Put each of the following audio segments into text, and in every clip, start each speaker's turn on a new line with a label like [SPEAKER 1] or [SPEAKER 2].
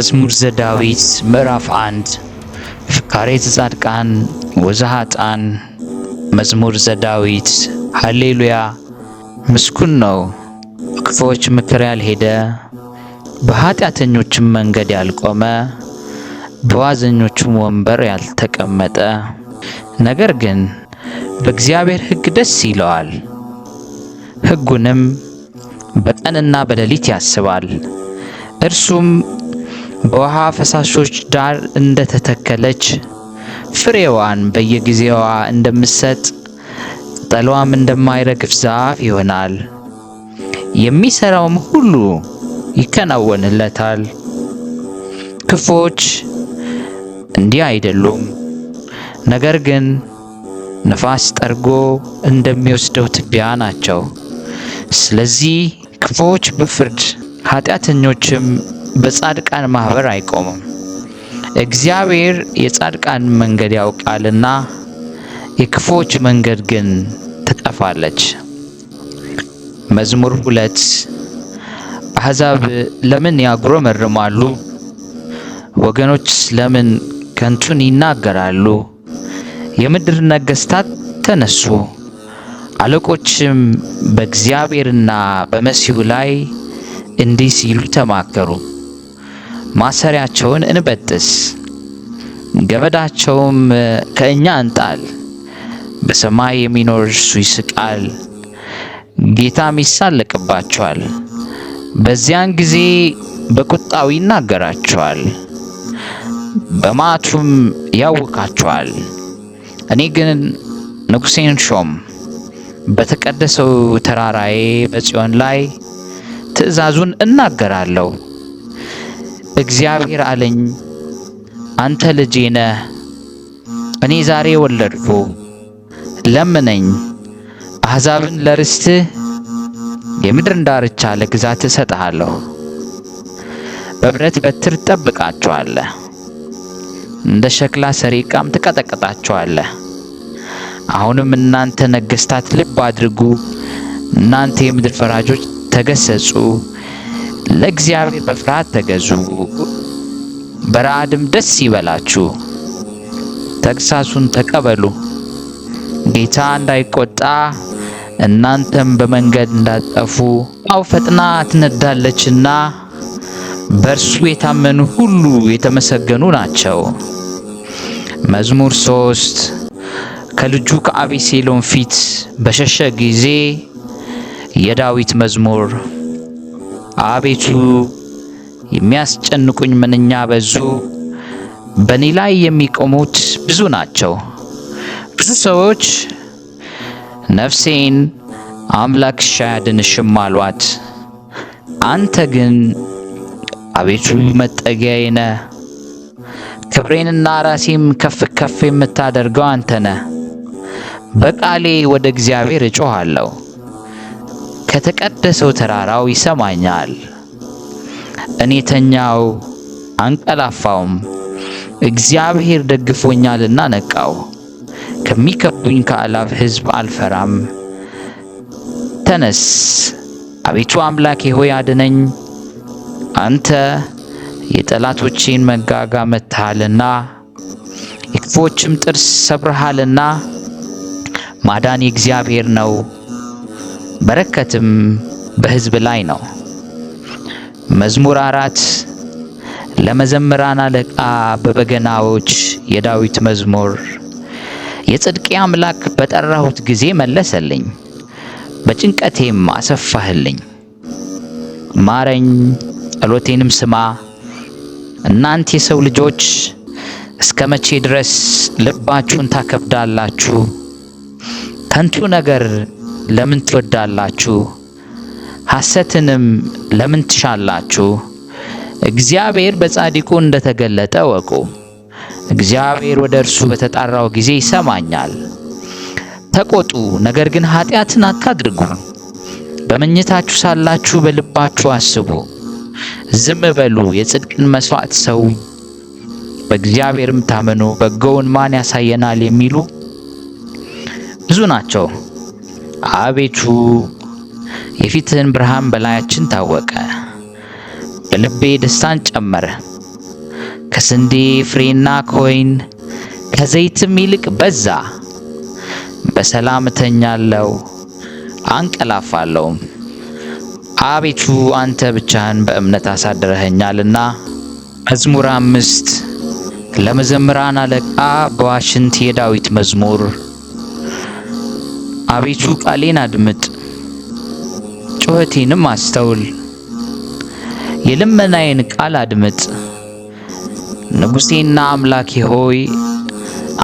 [SPEAKER 1] መዝሙር ዘዳዊት ምዕራፍ 1 ፍካሬ ዘጻድቃን ወዘኃጥአን። መዝሙር ዘዳዊት ሃሌሉያ። ምስጉን ነው በክፉዎች ምክር ያልሄደ፣ በኃጢአተኞችም መንገድ ያልቆመ፣ በዋዘኞችም ወንበር ያልተቀመጠ። ነገር ግን በእግዚአብሔር ሕግ ደስ ይለዋል፣ ሕጉንም በቀንና በሌሊት ያስባል። እርሱም በውሃ ፈሳሾች ዳር እንደተተከለች ፍሬዋን በየጊዜዋ እንደምትሰጥ ቅጠሏም እንደማይረግፍ ዛፍ ይሆናል። የሚሰራውም ሁሉ ይከናወንለታል። ክፉዎች እንዲህ አይደሉም፣ ነገር ግን ነፋስ ጠርጎ እንደሚወስደው ትቢያ ናቸው። ስለዚህ ክፉዎች በፍርድ ኃጢአተኞችም በጻድቃን ማኅበር አይቆሙም። እግዚአብሔር የጻድቃን መንገድ ያውቃልና የክፉዎች መንገድ ግን ትጠፋለች። መዝሙር 2 አሕዛብ ለምን ያጉረመርማሉ? ወገኖችስ ለምን ከንቱን ይናገራሉ? የምድር ነገሥታት ተነሱ፣ አለቆችም በእግዚአብሔርና በመሲሑ ላይ እንዲህ ሲሉ ተማከሩ። ማሰሪያቸውን እንበጥስ፣ ገመዳቸውም ከእኛ እንጣል። በሰማይ የሚኖር እርሱ ይስቃል፣ ጌታም ይሳለቅባቸዋል። በዚያን ጊዜ በቁጣው ይናገራቸዋል፣ በመዓቱም ያውካቸዋል። እኔ ግን ንጉሴን ሾም፣ በተቀደሰው ተራራዬ በጽዮን ላይ ትእዛዙን እናገራለሁ። እግዚአብሔር አለኝ፣ አንተ ልጄ ነህ፣ እኔ ዛሬ ወለድኩ። ለምነኝ፣ አሕዛብን ለርስትህ፣ የምድርን ዳርቻ ለግዛትህ እሰጥሃለሁ። በብረት በትር ትጠብቃቸዋለህ፣ እንደ ሸክላ ሠሪ ዕቃም ትቀጠቅጣቸዋለህ። አሁንም እናንተ ነገሥታት ልብ አድርጉ፣ እናንተ የምድር ፈራጆች ተገሰጹ። ለእግዚአብሔር በፍርሃት ተገዙ፣ በረዓድም ደስ ይበላችሁ። ተግሣጹን ተቀበሉ፣ ጌታ እንዳይቆጣ እናንተም በመንገድ እንዳትጠፉ። አው ፈጥና ትነዳለችና በእርሱ የታመኑ ሁሉ የተመሰገኑ ናቸው። መዝሙር 3 ከልጁ ከአቤሴሎም ፊት በሸሸ ጊዜ የዳዊት መዝሙር። አቤቱ የሚያስጨንቁኝ ምንኛ በዙ፣ በእኔ ላይ የሚቆሙት ብዙ ናቸው። ብዙ ሰዎች ነፍሴን አምላክሽ አያድንሽም አሏት። አንተ ግን አቤቱ መጠጊያዬ ነህ፣ ክብሬንና ራሴም ከፍ ከፍ የምታደርገው አንተ ነህ። በቃሌ ወደ እግዚአብሔር እጮኻለሁ፣ ከተቀደሰው ተራራው ይሰማኛል። እኔ ተኛው አንቀላፋውም፣ እግዚአብሔር ደግፎኛልና ነቃው። ከሚከቡኝ ከአላፍ ሕዝብ አልፈራም። ተነስ አቤቱ አምላኬ ሆይ አድነኝ። አንተ የጠላቶቼን መንጋጋ መትሃልና የክፉዎችም ጥርስ ሰብረሃልና። ማዳን የእግዚአብሔር ነው፣ በረከትም በሕዝብ ላይ ነው። መዝሙር 4 ለመዘምራን አለቃ በበገናዎች የዳዊት መዝሙር። የጽድቄ አምላክ በጠራሁት ጊዜ መለሰልኝ፣ በጭንቀቴም አሰፋህልኝ። ማረኝ፣ ጸሎቴንም ስማ። እናንተ የሰው ልጆች እስከ መቼ ድረስ ልባችሁን ታከብዳላችሁ? ከንቱ ነገር ለምን ትወዳላችሁ? ሐሰትንም ለምን ትሻላችሁ? እግዚአብሔር በጻድቁ እንደተገለጠ እወቁ። እግዚአብሔር ወደ እርሱ በተጣራው ጊዜ ይሰማኛል። ተቆጡ፣ ነገር ግን ኃጢአትን አታድርጉ። በመኝታችሁ ሳላችሁ በልባችሁ አስቡ። ዝም በሉ፣ የጽድቅን መሥዋዕት ሰው በእግዚአብሔርም ታመኑ። በጎውን ማን ያሳየናል የሚሉ ብዙ ናቸው። አቤቱ የፊትህን ብርሃን በላያችን ታወቀ። በልቤ ደስታን ጨመረ፣ ከስንዴ ፍሬና ከወይን ከዘይትም ይልቅ በዛ። በሰላም እተኛለሁ አንቀላፋለሁም። አቤቱ አንተ ብቻህን በእምነት አሳድረኸኛልና። መዝሙር 5 ለመዘምራን አለቃ በዋሽንት የዳዊት መዝሙር። አቤቱ ቃሌን አድምጥ፣ ጩኸቴንም አስተውል። የልመናዬን ቃል አድምጥ። ንጉሴና አምላኬ ሆይ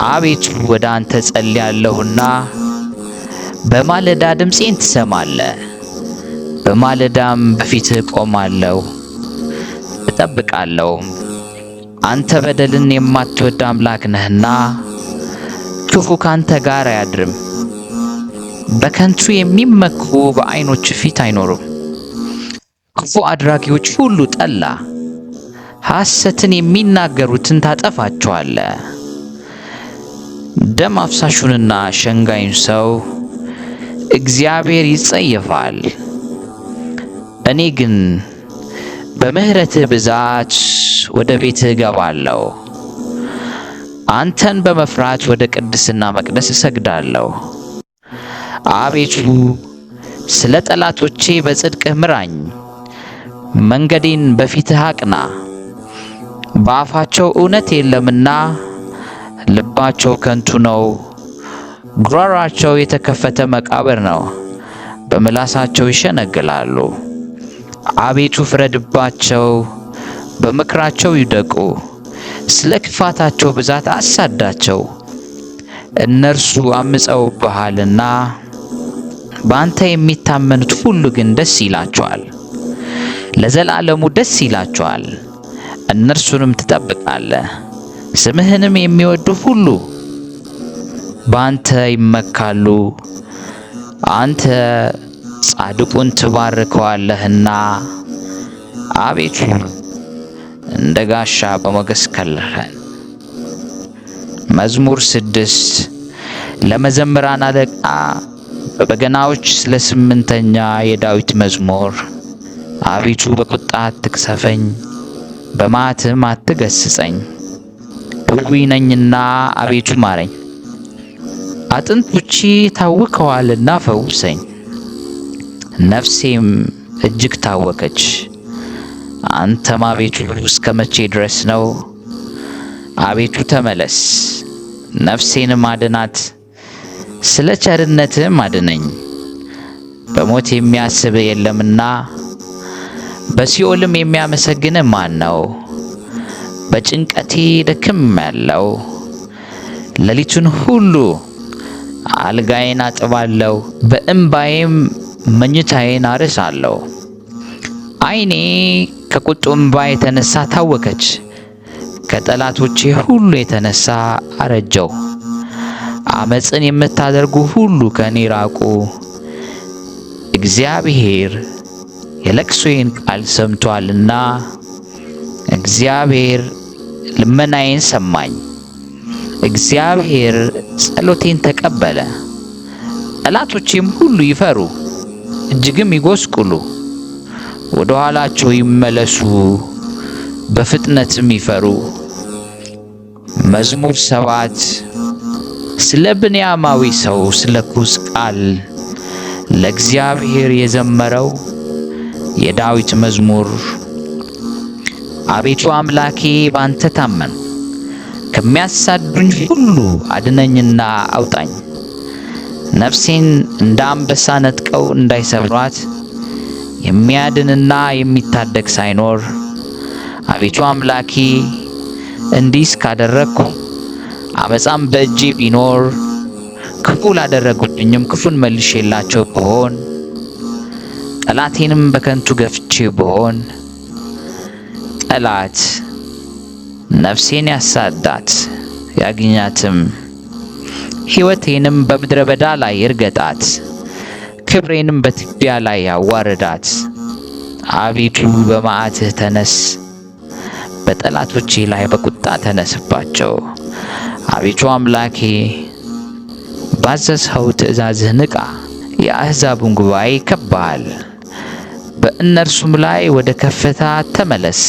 [SPEAKER 1] አቤቱ ወደ አንተ ጸልያለሁና በማለዳ ድምፄን ትሰማለህ። በማለዳም በፊትህ እቆማለሁ እጠብቃለሁ። አንተ በደልን የማትወድ አምላክ ነህና ክፉ ካንተ ጋር አያድርም። በከንቱ የሚመኩ በዓይኖች ፊት አይኖሩም። ክፉ አድራጊዎች ሁሉ ጠላ፣ ሐሰትን የሚናገሩትን ታጠፋቸዋለህ። ደም አፍሳሹንና ሸንጋዩን ሰው እግዚአብሔር ይጸየፋል። እኔ ግን በምሕረትህ ብዛት ወደ ቤትህ እገባለሁ። አንተን በመፍራት ወደ ቅድስና መቅደስ እሰግዳለሁ። አቤቱ ስለ ጠላቶቼ በጽድቅህ ምራኝ፣ መንገዴን በፊትህ አቅና። በአፋቸው እውነት የለምና ልባቸው ከንቱ ነው። ጉሮሯቸው የተከፈተ መቃብር ነው፣ በምላሳቸው ይሸነግላሉ። አቤቱ ፍረድባቸው፣ በምክራቸው ይውደቁ። ስለ ክፋታቸው ብዛት አሳዳቸው። እነርሱ አምፀውብሃልና በአንተ የሚታመኑት ሁሉ ግን ደስ ይላቸዋል፣ ለዘላለሙ ደስ ይላቸዋል። እነርሱንም ትጠብቃለህ። ስምህንም የሚወዱ ሁሉ በአንተ ይመካሉ። አንተ ጻድቁን ትባርከዋለህና አቤቱ እንደ ጋሻ በሞገስ ከለልኸን። መዝሙር 6 ለመዘምራን አለቃ በበገናዎች ስለ 8ኛ የዳዊት መዝሙር። አቤቱ በቁጣ አትቅሰፈኝ፣ በመዓትህም አትገስጸኝ። ዕውይ ነኝና አቤቱ ማረኝ፣ አጥንቶቼ ታውከዋልና ፈውሰኝ። ነፍሴም እጅግ ታወከች። አንተም አቤቱ እስከ መቼ ድረስ ነው? አቤቱ ተመለስ፣ ነፍሴንም አድናት፣ ስለ ቸርነትህም አድነኝ። በሞት የሚያስብህ የለምና በሲኦልም የሚያመሰግንህ ማን ነው? በጭንቀቴ ደክሜያለሁ፣ ሌሊቱን ሁሉ አልጋዬን አጥባለሁ፣ በእንባዬም መኝታዬን አርሳለሁ። ዓይኔ ከቁጡ እንባ የተነሳ ታወከች፣ ከጠላቶቼ ሁሉ የተነሳ አረጀሁ። አመፅን የምታደርጉ ሁሉ ከእኔ ራቁ። እግዚአብሔር የለቅሶዬን ቃል ሰምቶአልና፣ እግዚአብሔር ልመናዬን ሰማኝ። እግዚአብሔር ጸሎቴን ተቀበለ። ጠላቶቼም ሁሉ ይፈሩ፣ እጅግም ይጎስቁሉ። ወደ ኋላቸው ይመለሱ፣ በፍጥነትም ይፈሩ። መዝሙር 7 ስለ ብንያማዊ ሰው ስለ ኩስ ቃል ለእግዚአብሔር የዘመረው የዳዊት መዝሙር። አቤቱ አምላኬ ባንተ ታመን፣ ከሚያሳዱኝ ሁሉ አድነኝና አውጣኝ። ነፍሴን እንደ አንበሳ ነጥቀው እንዳይሰብሯት የሚያድንና የሚታደግ ሳይኖር። አቤቱ አምላኬ እንዲህ ካደረግኩ አመፃም በእጄ ቢኖር፣ ክፉ ላደረጉብኝም ክፉን መልሼላቸው ብሆን፣ ጠላቴንም በከንቱ ገፍቼ ብሆን፣ ጠላት ነፍሴን ያሳዳት ያግኛትም፣ ሕይወቴንም በምድረ በዳ ላይ ይርገጣት፣ ክብሬንም በትቢያ ላይ ያዋርዳት። አቤቱ በመዓትህ ተነስ፣ በጠላቶቼ ላይ በቁጣ ተነስባቸው። አቤቱ አምላኬ ባዘዝኸው ትእዛዝህ ንቃ። የአሕዛብን ጉባኤ ይከብብሃል፣ በእነርሱም ላይ ወደ ከፍታ ተመለስ።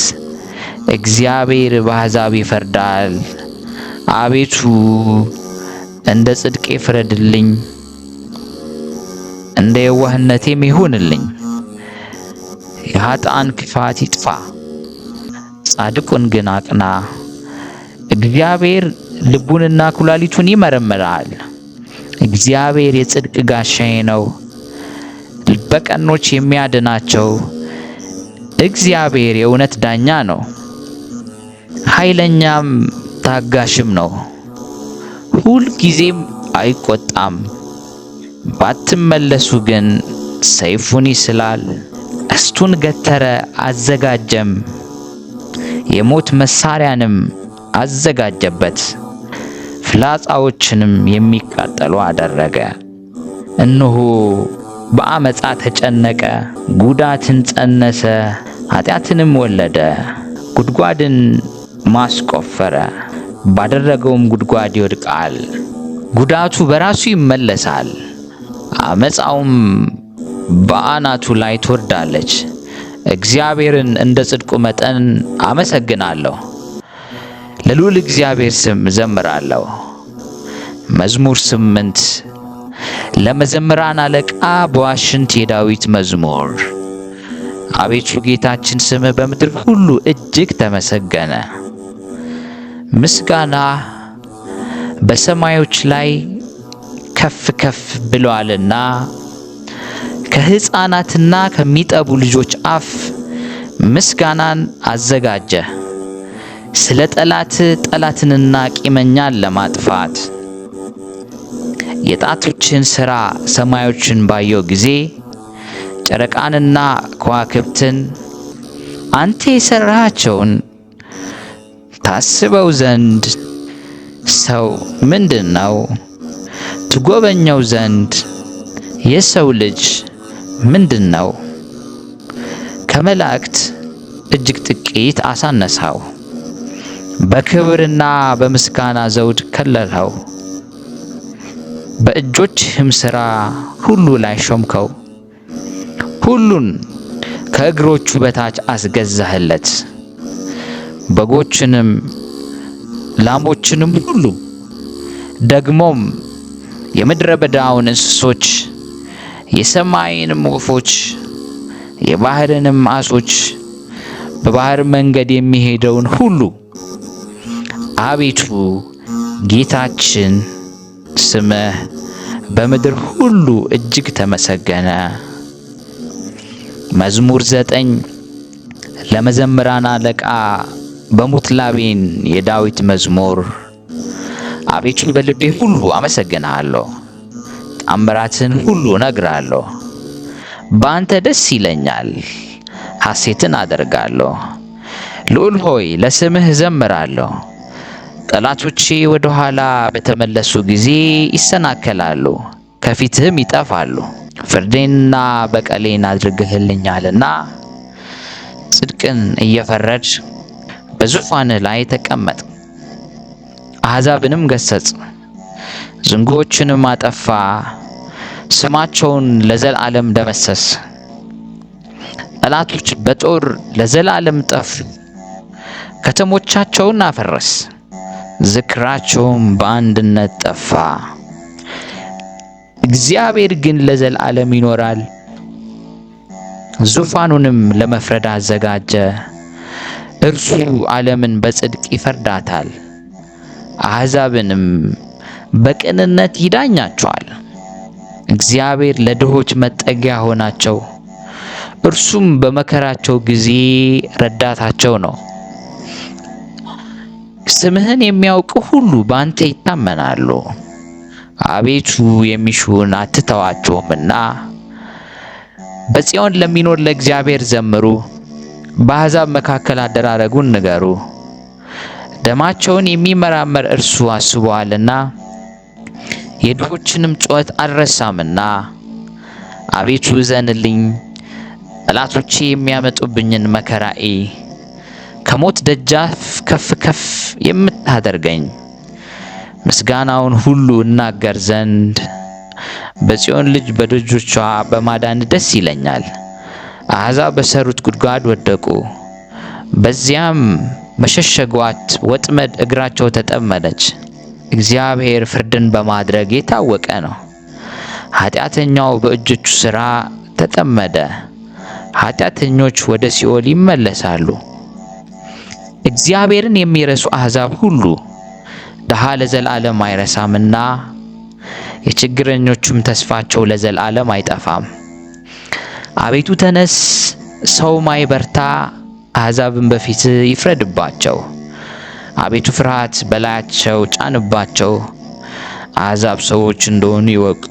[SPEAKER 1] እግዚአብሔር በአሕዛብ ይፈርዳል። አቤቱ እንደ ጽድቄ ፍረድልኝ፣ እንደ የዋህነቴም ይሁንልኝ። የኃጥአን ክፋት ይጥፋ፣ ጻድቁን ግን አቅና። እግዚአብሔር ልቡንና ኩላሊቱን ይመረምራል። እግዚአብሔር የጽድቅ ጋሻዬ ነው፣ በቀኖች የሚያድናቸው። እግዚአብሔር የእውነት ዳኛ ነው፣ ኃይለኛም ታጋሽም ነው። ሁልጊዜም አይቆጣም። ባትመለሱ ግን ሰይፉን ይስላል፣ ቀስቱን ገተረ አዘጋጀም፣ የሞት መሳሪያንም አዘጋጀበት፣ ፍላጻዎችንም የሚቃጠሉ አደረገ። እነሆ በአመፃ ተጨነቀ፣ ጉዳትን ጸነሰ፣ ኃጢአትንም ወለደ። ጉድጓድን ማስቆፈረ፣ ባደረገውም ጉድጓድ ይወድቃል። ጉዳቱ በራሱ ይመለሳል፣ አመፃውም በአናቱ ላይ ትወርዳለች። እግዚአብሔርን እንደ ጽድቁ መጠን አመሰግናለሁ፣ ለልዑል እግዚአብሔር ስም እዘምራለሁ። መዝሙር 8 ለመዘምራን አለቃ በዋሽንት የዳዊት መዝሙር። አቤቱ ጌታችን ስምህ በምድር ሁሉ እጅግ ተመሰገነ። ምስጋና በሰማዮች ላይ ከፍ ከፍ ብሏልና ከሕፃናትና ከሚጠቡ ልጆች አፍ ምስጋናን አዘጋጀ። ስለ ጠላትንና ቂመኛን ለማጥፋት የጣቶችን ሥራ ሰማዮችን ባየው ጊዜ ጨረቃንና ከዋክብትን አንተ የሠራሃቸውን ታስበው ዘንድ ሰው ምንድን ነው? ትጎበኘው ዘንድ የሰው ልጅ ምንድን ነው? ከመላእክት እጅግ ጥቂት አሳነሳው፣ በክብርና በምስጋና ዘውድ ከለልኸው። በእጆችህም ሥራ ሁሉ ላይ ሾምከው፣ ሁሉን ከእግሮቹ በታች አስገዛህለት። በጎችንም ላሞችንም ሁሉ ደግሞም የምድረ በዳውን እንስሶች፣ የሰማይንም ወፎች፣ የባህርንም ዓሦች፣ በባህር መንገድ የሚሄደውን ሁሉ። አቤቱ ጌታችን ስምህ በምድር ሁሉ እጅግ ተመሰገነ። መዝሙር 9 ለመዘምራን አለቃ በሙትላቤን የዳዊት መዝሙር። አቤቱ በልቤ ሁሉ አመሰግንሃለሁ፣ ተአምራትን ሁሉ እነግራለሁ። በአንተ ደስ ይለኛል፣ ሐሴትን አደርጋለሁ። ልዑል ሆይ ለስምህ እዘምራለሁ። ጠላቶቼ ወደ ኋላ በተመለሱ ጊዜ ይሰናከላሉ፣ ከፊትህም ይጠፋሉ። ፍርዴንና በቀሌን አድርገህልኛልና ጽድቅን እየፈረድ በዙፋንህ ላይ ተቀመጥ። አሕዛብንም ገሰጽ፣ ዝንጉዎችንም አጠፋ፣ ስማቸውን ለዘላለም ደመሰስ። ጠላቶች በጦር ለዘላለም ጠፉ፣ ከተሞቻቸውን አፈረስ፣ ዝክራቸውም በአንድነት ጠፋ። እግዚአብሔር ግን ለዘላለም ይኖራል፣ ዙፋኑንም ለመፍረድ አዘጋጀ። እርሱ ዓለምን በጽድቅ ይፈርዳታል፣ አሕዛብንም በቅንነት ይዳኛቸዋል። እግዚአብሔር ለድሆች መጠጊያ ሆናቸው፣ እርሱም በመከራቸው ጊዜ ረዳታቸው ነው። ስምህን የሚያውቁ ሁሉ በአንተ ይታመናሉ። አቤቱ የሚሹን አትተዋቸውምና በጽዮን ለሚኖር ለእግዚአብሔር ዘምሩ፣ በአሕዛብ መካከል አደራረጉን ንገሩ። ደማቸውን የሚመራመር እርሱ አስቦአልና የድሆችንም ጩኸት አልረሳምና። አቤቱ እዘንልኝ፣ ጠላቶቼ የሚያመጡብኝን መከራዬ ከሞት ደጃፍ ከፍ ከፍ የምታደርገኝ ምስጋናውን ሁሉ እናገር ዘንድ በጽዮን ልጅ በደጆቿ በማዳን ደስ ይለኛል። አሕዛብ በሰሩት ጉድጓድ ወደቁ፣ በዚያም በሸሸጓት ወጥመድ እግራቸው ተጠመደች። እግዚአብሔር ፍርድን በማድረግ የታወቀ ነው። ኃጢአተኛው በእጆቹ ሥራ ተጠመደ። ኃጢአተኞች ወደ ሲኦል ይመለሳሉ። እግዚአብሔርን የሚረሱ አሕዛብ ሁሉ ድሃ ለዘላለም አይረሳምና የችግረኞቹም ተስፋቸው ለዘላለም አይጠፋም። አቤቱ ተነስ፣ ሰውም አይበርታ፣ አሕዛብን በፊት ይፍረድባቸው። አቤቱ ፍርሃት በላያቸው ጫንባቸው፣ አሕዛብ ሰዎች እንደሆኑ ይወቁ።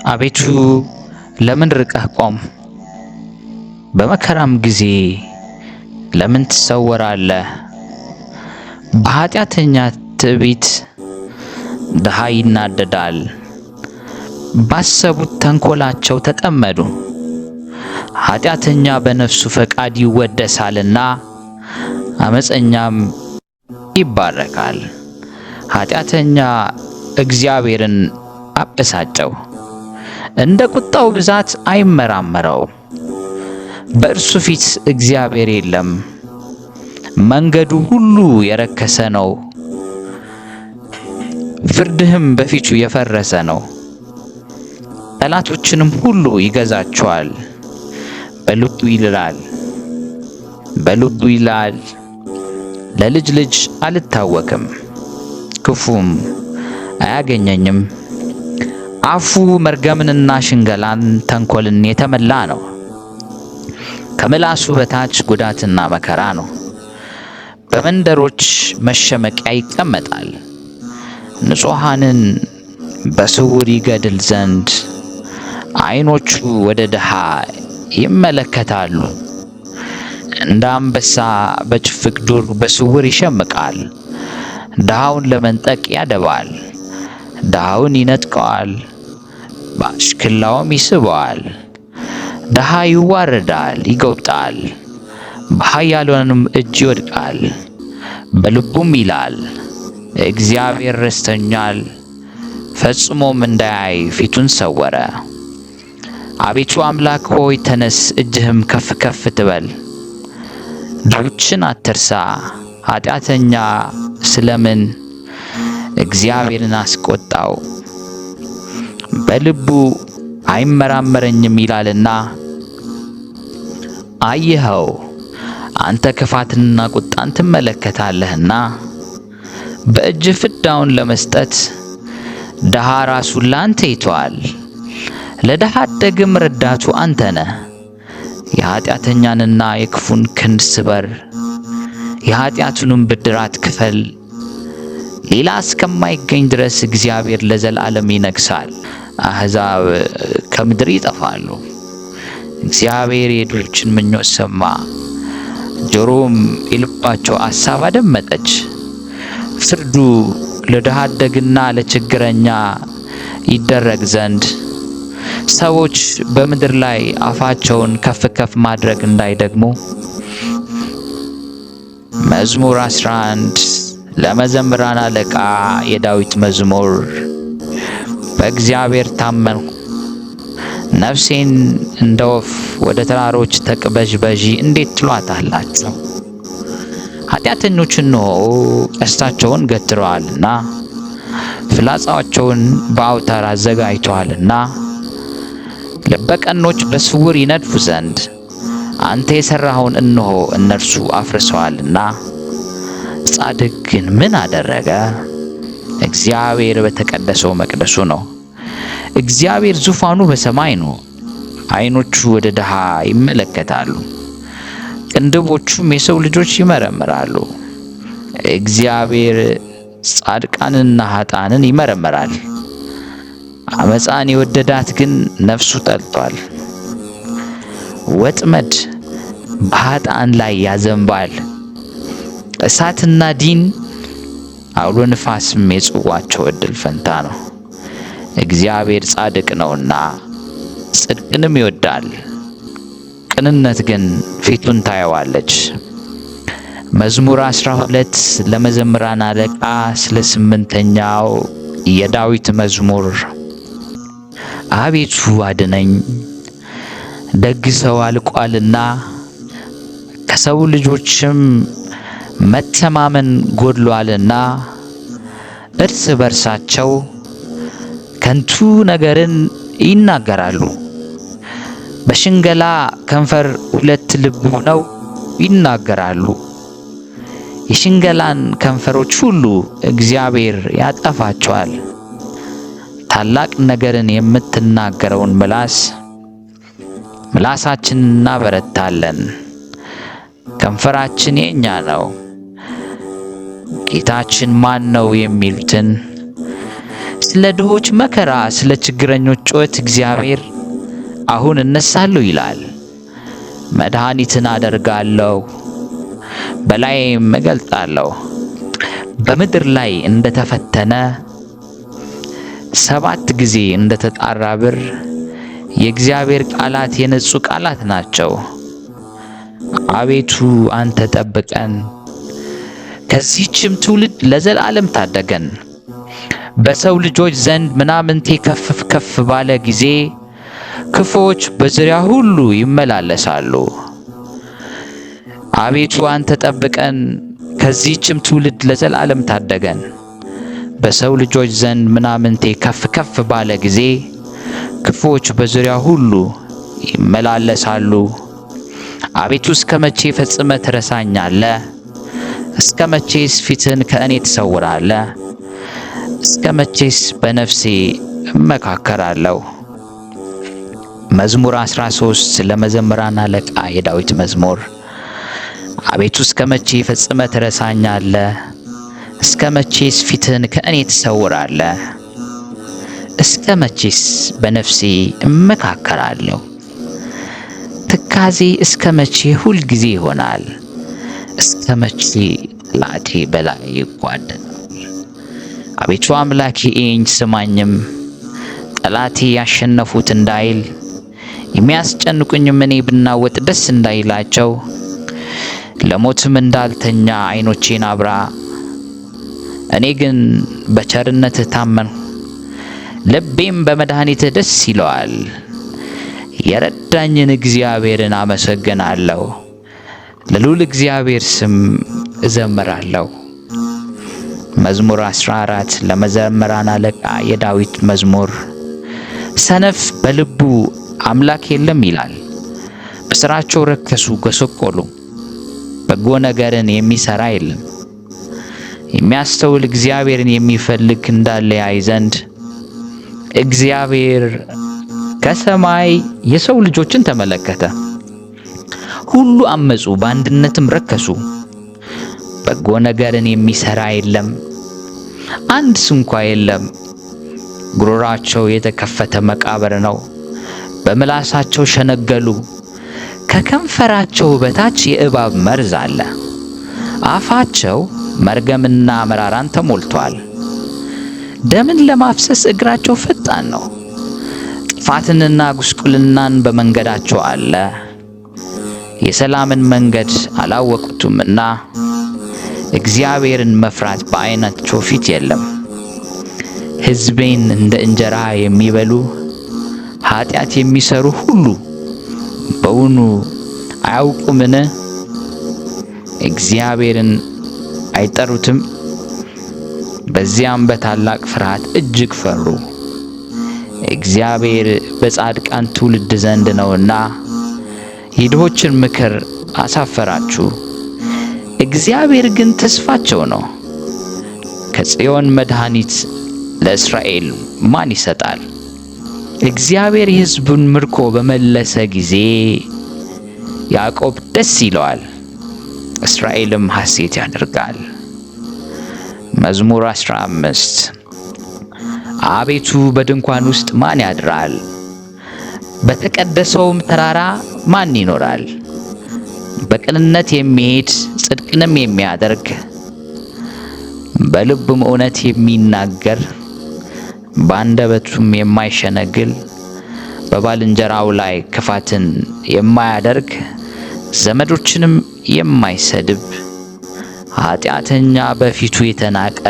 [SPEAKER 1] አቤቱ ለምን ርቀህ ቆም? በመከራም ጊዜ ለምን ትሰወራለህ? በኃጢአተኛ ትዕቢት ድሃ ይናደዳል። ባሰቡት ተንኰላቸው ተጠመዱ። ኃጢአተኛ በነፍሱ ፈቃድ ይወደሳልና ዓመፀኛም ይባረካል። ኃጢአተኛ እግዚአብሔርን አበሳጨው፣ እንደ ቁጣው ብዛት አይመራመረው። በእርሱ ፊት እግዚአብሔር የለም። መንገዱ ሁሉ የረከሰ ነው፣ ፍርድህም በፊቱ የፈረሰ ነው። ጠላቶችንም ሁሉ ይገዛቸዋል። በልቡ ይላል፣ ለልጅ ልጅ አልታወክም፣ ክፉም አያገኘኝም። አፉ መርገምንና ሽንገላን ተንኰልን የተመላ ነው። ከምላሱ በታች ጉዳትና መከራ ነው። በመንደሮች መሸመቂያ ይቀመጣል። ንጹሐንን በስውር ይገድል ዘንድ ዓይኖቹ ወደ ድሃ ይመለከታሉ። እንደ አንበሳ በጭፍቅ ዱር በስውር ይሸምቃል። ድሃውን ለመንጠቅ ያደባል። ድሃውን ይነጥቀዋል፣ በአሽክላውም ይስበዋል። ድሃ ይዋረዳል፣ ይጐብጣል፣ በኃያላኑም እጅ ይወድቃል። በልቡም ይላል፣ እግዚአብሔር ረስቶኛል፣ ፈጽሞም እንዳያይ ፊቱን ሰወረ። አቤቱ አምላክ ሆይ ተነስ፣ እጅህም ከፍ ከፍ ትበል። ድሆችን አትርሳ። ኃጢአተኛ ስለምን እግዚአብሔርን አስቆጣው? በልቡ አይመራመረኝም ይላልና። አየኸው፣ አንተ ክፋትንና ቁጣን ትመለከታለህና በእጅ ፍዳውን ለመስጠት ድሃ ራሱን ላንተ ይተዋል። ለድሃ አደግም ረዳቱ አንተ ነህ። የኃጢአተኛንና የክፉን ክንድ ስበር፣ የኃጢአቱንም ብድራት ክፈል። ሌላ እስከማይገኝ ድረስ እግዚአብሔር ለዘላለም ይነግሣል። አሕዛብ ከምድር ይጠፋሉ። እግዚአብሔር የድሆችን ምኞት ሰማ፣ ጆሮም የልባቸው አሳብ አደመጠች። ፍርዱ ለድሃ አደግና ለችግረኛ ይደረግ ዘንድ ሰዎች በምድር ላይ አፋቸውን ከፍ ከፍ ማድረግ እንዳይደግሙ። መዝሙር 11 ለመዘምራን አለቃ የዳዊት መዝሙር። በእግዚአብሔር ታመንሁ፣ ነፍሴን እንደ ወፍ ወደ ተራሮች ተቅበዥበዢ እንዴት ትሏታላችሁ? ኃጢአተኞች እነሆ ቀስታቸውን ገትረዋልና ፍላጻቸውን በአውታር አዘጋጅተዋልና ልበቀኖች በስውር ይነድፉ ዘንድ አንተ የሠራኸውን እነሆ እነርሱ አፍርሰዋልና። ጻድቅ ግን ምን አደረገ? እግዚአብሔር በተቀደሰው መቅደሱ ነው። እግዚአብሔር ዙፋኑ በሰማይ ነው። ዓይኖቹ ወደ ድሃ ይመለከታሉ፣ ቅንድቦቹም የሰው ልጆች ይመረምራሉ። እግዚአብሔር ጻድቃንንና ኃጥአንን ይመረምራል። ዓመፃን የወደዳት ግን ነፍሱ ጠልቷል። ወጥመድ በኃጥአን ላይ ያዘንባል፣ እሳትና ዲን አውሎ ንፋስም የጽዋቸው ዕድል ፈንታ ነው። እግዚአብሔር ጻድቅ ነውና ጽድቅንም ይወዳል፣ ቅንነት ግን ፊቱን ታየዋለች። መዝሙር 12 ለመዘምራን አለቃ ስለ 8ኛው የዳዊት መዝሙር። አቤቱ አድነኝ፣ ደግ ሰው አልቋልና ከሰው ልጆችም መተማመን ጎድሏልና እርስ በርሳቸው ከንቱ ነገርን ይናገራሉ። በሽንገላ ከንፈር ሁለት ልብ ሆነው ይናገራሉ። የሽንገላን ከንፈሮች ሁሉ እግዚአብሔር ያጠፋቸዋል። ታላቅ ነገርን የምትናገረውን ምላሳችንን እናበረታለን። ከንፈራችን የኛ ነው፣ ጌታችን ማን ነው የሚሉትን ስለ ድሆች መከራ፣ ስለ ችግረኞች ጩኸት እግዚአብሔር አሁን እነሳለሁ ይላል። መድኃኒትን አደርጋለሁ፣ በላይም እገልጣለሁ። በምድር ላይ እንደተፈተነ 7 ጊዜ እንደተጣራ ብር የእግዚአብሔር ቃላት የነጹ ቃላት ናቸው። አቤቱ አንተ ጠብቀን፣ ከዚህችም ትውልድ ለዘላለም ታደገን። በሰው ልጆች ዘንድ ምናምንቴ ከፍ ባለ ጊዜ ክፉዎች በዙሪያ ሁሉ ይመላለሳሉ። አቤቱ አንተ ጠብቀን፣ ከዚህችም ትውልድ ለዘላለም ታደገን። በሰው ልጆች ዘንድ ምናምንቴ ከፍ ባለ ጊዜ ክፉዎች በዙሪያ ሁሉ ይመላለሳሉ። አቤቱ እስከ መቼ ፈጽመህ ትረሳኛለህ? እስከ መቼስ ፊትህን ከእኔ ትሰውራለህ? እስከ መቼስ በነፍሴ እመካከራለሁ? መዝሙር 13 ለመዘምራን አለቃ የዳዊት መዝሙር። አቤቱ እስከ መቼ ፈጽመህ ትረሳኛለህ? እስከ መቼስ ፊትህን ከእኔ ትሰውራለህ? እስከ መቼስ በነፍሴ እመካከራለሁ? ትካዜ እስከ መቼ ሁል ጊዜ ይሆናል? እስከ መቼ ጠላቴ በላይ ይጓደዳል? አቤቱ አምላኬ እየኝ ስማኝም፣ ጠላቴ ያሸነፉት እንዳይል የሚያስጨንቁኝም እኔ ብናወጥ ደስ እንዳይላቸው። ለሞትም እንዳልተኛ ዓይኖቼን አብራ። እኔ ግን በቸርነትህ ታመንሁ፣ ልቤም በመድኃኒትህ ደስ ይለዋል። የረዳኝን እግዚአብሔርን አመሰግናለሁ፣ ለልዑል እግዚአብሔር ስም እዘምራለሁ። መዝሙር 14 ለመዘምራን አለቃ የዳዊት መዝሙር። ሰነፍ በልቡ አምላክ የለም ይላል፣ በሥራቸው ረከሱ ጎሰቆሉ። በጎ ነገርን የሚሰራ የለም። የሚያስተውል እግዚአብሔርን የሚፈልግ እንዳለ ያይ ዘንድ እግዚአብሔር ከሰማይ የሰው ልጆችን ተመለከተ። ሁሉ አመጹ፣ በአንድነትም ረከሱ። በጎ ነገርን የሚሰራ የለም፣ አንድ ስንኳ የለም። ጉሮሯቸው የተከፈተ መቃብር ነው፣ በምላሳቸው ሸነገሉ። ከከንፈራቸው በታች የእባብ መርዝ አለ። አፋቸው መርገምና መራራን ተሞልቷል። ደምን ለማፍሰስ እግራቸው ፈጣን ነው። ጥፋትንና ጉስቁልናን በመንገዳቸው አለ። የሰላምን መንገድ አላወቁትምና እግዚአብሔርን መፍራት በዓይናቸው ፊት የለም። ሕዝቤን እንደ እንጀራ የሚበሉ ኃጢአት የሚሰሩ ሁሉ በውኑ አያውቁምን? እግዚአብሔርን አይጠሩትም? በዚያም በታላቅ ፍርሃት እጅግ ፈሩ። እግዚአብሔር በጻድቃን ትውልድ ዘንድ ነውና የድሆችን ምክር አሳፈራችሁ። እግዚአብሔር ግን ተስፋቸው ነው። ከጽዮን መድኃኒት ለእስራኤል ማን ይሰጣል? እግዚአብሔር የሕዝቡን ምርኮ በመለሰ ጊዜ ያዕቆብ ደስ ይለዋል፣ እስራኤልም ሐሴት ያደርጋል። መዝሙር 15 አቤቱ በድንኳን ውስጥ ማን ያድራል? በተቀደሰውም ተራራ ማን ይኖራል? በቅንነት የሚሄድ ጽድቅንም የሚያደርግ በልቡም እውነት የሚናገር በአንደበቱም የማይሸነግል በባልንጀራው ላይ ክፋትን የማያደርግ ዘመዶችንም የማይሰድብ ኃጢአተኛ በፊቱ የተናቀ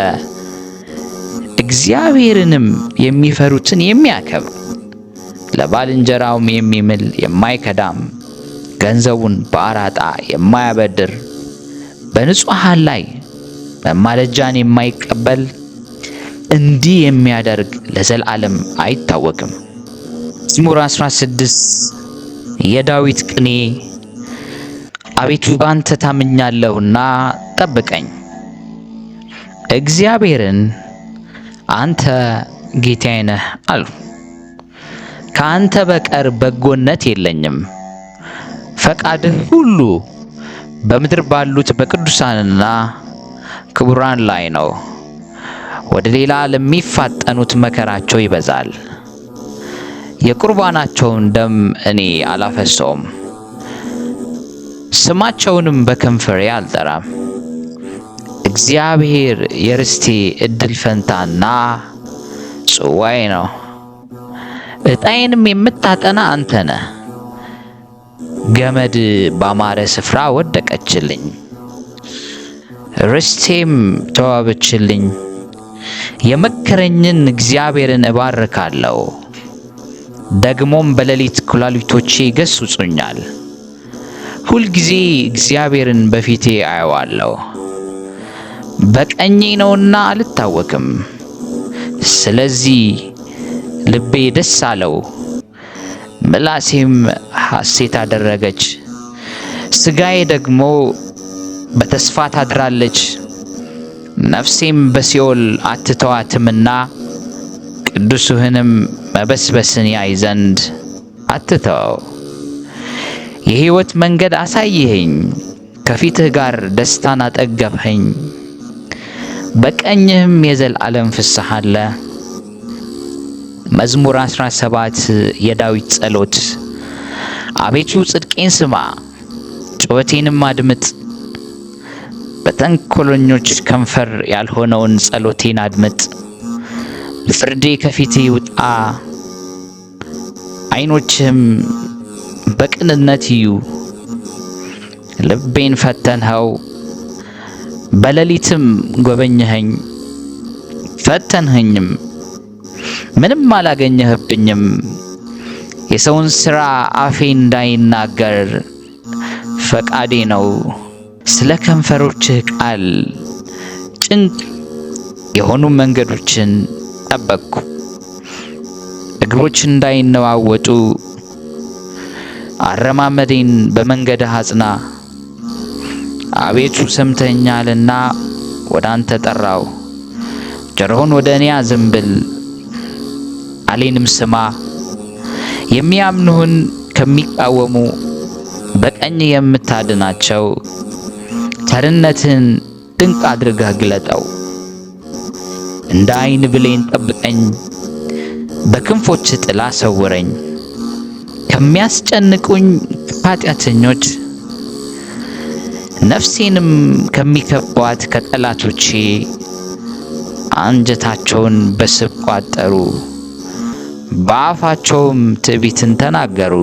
[SPEAKER 1] እግዚአብሔርንም የሚፈሩትን የሚያከብር ለባልንጀራውም የሚምል የማይከዳም ገንዘቡን በአራጣ የማያበድር በንጹሐን ላይ መማለጃን የማይቀበል እንዲህ የሚያደርግ ለዘላለም አይታወክም። መዝሙር 16 የዳዊት ቅኔ። አቤቱ ባንተ ታምኛለሁና ጠብቀኝ። እግዚአብሔርን አንተ ጌታዬ ነህ አሉ። ከአንተ በቀር በጎነት የለኝም። ፈቃድህ ሁሉ በምድር ባሉት በቅዱሳንና ክቡራን ላይ ነው። ወደ ሌላ ለሚፋጠኑት መከራቸው ይበዛል። የቁርባናቸውን ደም እኔ አላፈሰውም፣ ስማቸውንም በከንፈሬ አልጠራም። እግዚአብሔር የርስቴ እድል ፈንታና ጽዋዬ ነው። ዕጣዬንም የምታጠና አንተ ነህ። ገመድ ባማረ ስፍራ ወደቀችልኝ፣ ርስቴም ተዋበችልኝ። የመከረኝን እግዚአብሔርን እባርካለሁ። ደግሞም በሌሊት ኩላሊቶቼ ይገሥጹኛል። ሁልጊዜ እግዚአብሔርን በፊቴ አየዋለሁ። በቀኜ ነውና አልታወክም። ስለዚህ ልቤ ደስ አለው፣ ምላሴም ሐሴት አደረገች። ሥጋዬ ደግሞ በተስፋ ታድራለች። ነፍሴም በሲኦል አትተዋትምና ቅዱስህንም መበስበስን ያይ ዘንድ አትተው። የሕይወት መንገድ አሳየኸኝ፣ ከፊትህ ጋር ደስታን አጠገብኸኝ። በቀኝህም የዘላለም ፍስሐ አለ። መዝሙር 17 የዳዊት ጸሎት። አቤቱ ጽድቄን ስማ፣ ጩኸቴንም አድምጥ። በተንኰለኞች ከንፈር ያልሆነውን ጸሎቴን አድምጥ። ፍርዴ ከፊትህ ይውጣ፣ ዓይኖችህም በቅንነት ይዩ። ልቤን ፈተንኸው፣ በሌሊትም ጎበኘኸኝ። ፈተንኸኝም፣ ምንም አላገኘህብኝም። የሰውን ሥራ አፌ እንዳይናገር ፈቃዴ ነው። ስለ ከንፈሮችህ ቃል ጭንቅ የሆኑ መንገዶችን ጠበቅኩ። እግሮች እንዳይነዋወጡ አረማመዴን በመንገድህ አጽና። አቤቱ ሰምተኸኛልና ወደ አንተ ጠራሁ። ጆሮህን ወደ እኔ አዘንብል፣ ቃሌንም ስማ። የሚያምኑህን ከሚቃወሙ በቀኝ የምታድናቸው ቸርነትህን ድንቅ አድርገህ ግለጠው። እንደ ዓይን ብሌን ጠብቀኝ፣ በክንፎች ጥላ ሰውረኝ። ከሚያስጨንቁኝ ኃጢአተኞች ነፍሴንም ከሚከቧት ከጠላቶቼ አንጀታቸውን በስብ ቋጠሩ፣ በአፋቸውም ትዕቢትን ተናገሩ።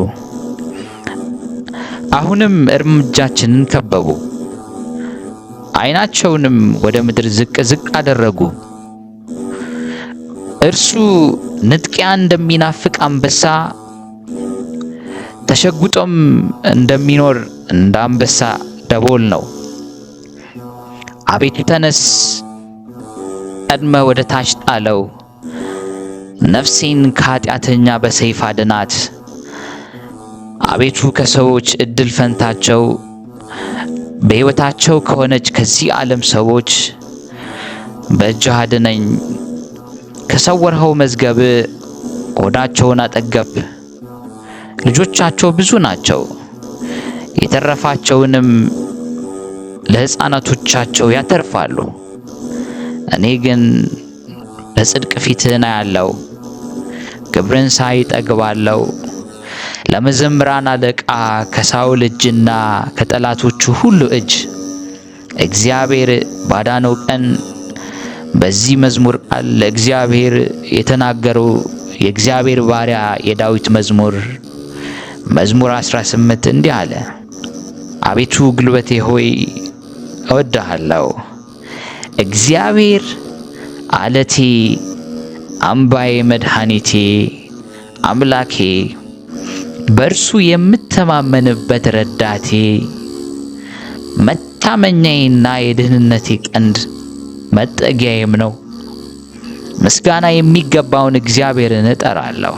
[SPEAKER 1] አሁንም እርምጃችንን ከበቡ፣ ዓይናቸውንም ወደ ምድር ዝቅ ዝቅ አደረጉ። እርሱ ንጥቂያ እንደሚናፍቅ አንበሳ ተሸጉጦም እንደሚኖር እንደ አንበሳ ደቦል ነው። አቤቱ ተነስ፣ ቀድመህ ወደ ታች ጣለው። ነፍሴን ከኃጢአተኛ በሰይፍ አድናት። አቤቱ ከሰዎች እድል ፈንታቸው በሕይወታቸው ከሆነች ከዚህ ዓለም ሰዎች በእጅህ አድነኝ። ከሰወርኸው መዝገብ ሆዳቸውን አጠገብ። ልጆቻቸው ብዙ ናቸው፣ የተረፋቸውንም ለሕፃናቶቻቸው ያተርፋሉ። እኔ ግን በጽድቅ ፊትህን አያለሁ፣ ግብርን ሳይ እጠግባለሁ። ለመዘምራን አለቃ ከሳውል እጅና ከጠላቶቹ ሁሉ እጅ እግዚአብሔር ባዳነው ቀን በዚህ መዝሙር ቃል ለእግዚአብሔር የተናገረው የእግዚአብሔር ባሪያ የዳዊት መዝሙር 18 እንዲህ አለ። አቤቱ ጉልበቴ ሆይ እወድሃለሁ። እግዚአብሔር አለቴ፣ አምባዬ፣ መድኃኒቴ፣ አምላኬ በእርሱ የምተማመንበት ረዳቴ፣ መታመኛዬና የደህንነቴ ቀንድ መጠጊያዬም ነው። ምስጋና የሚገባውን እግዚአብሔርን እጠራለሁ፣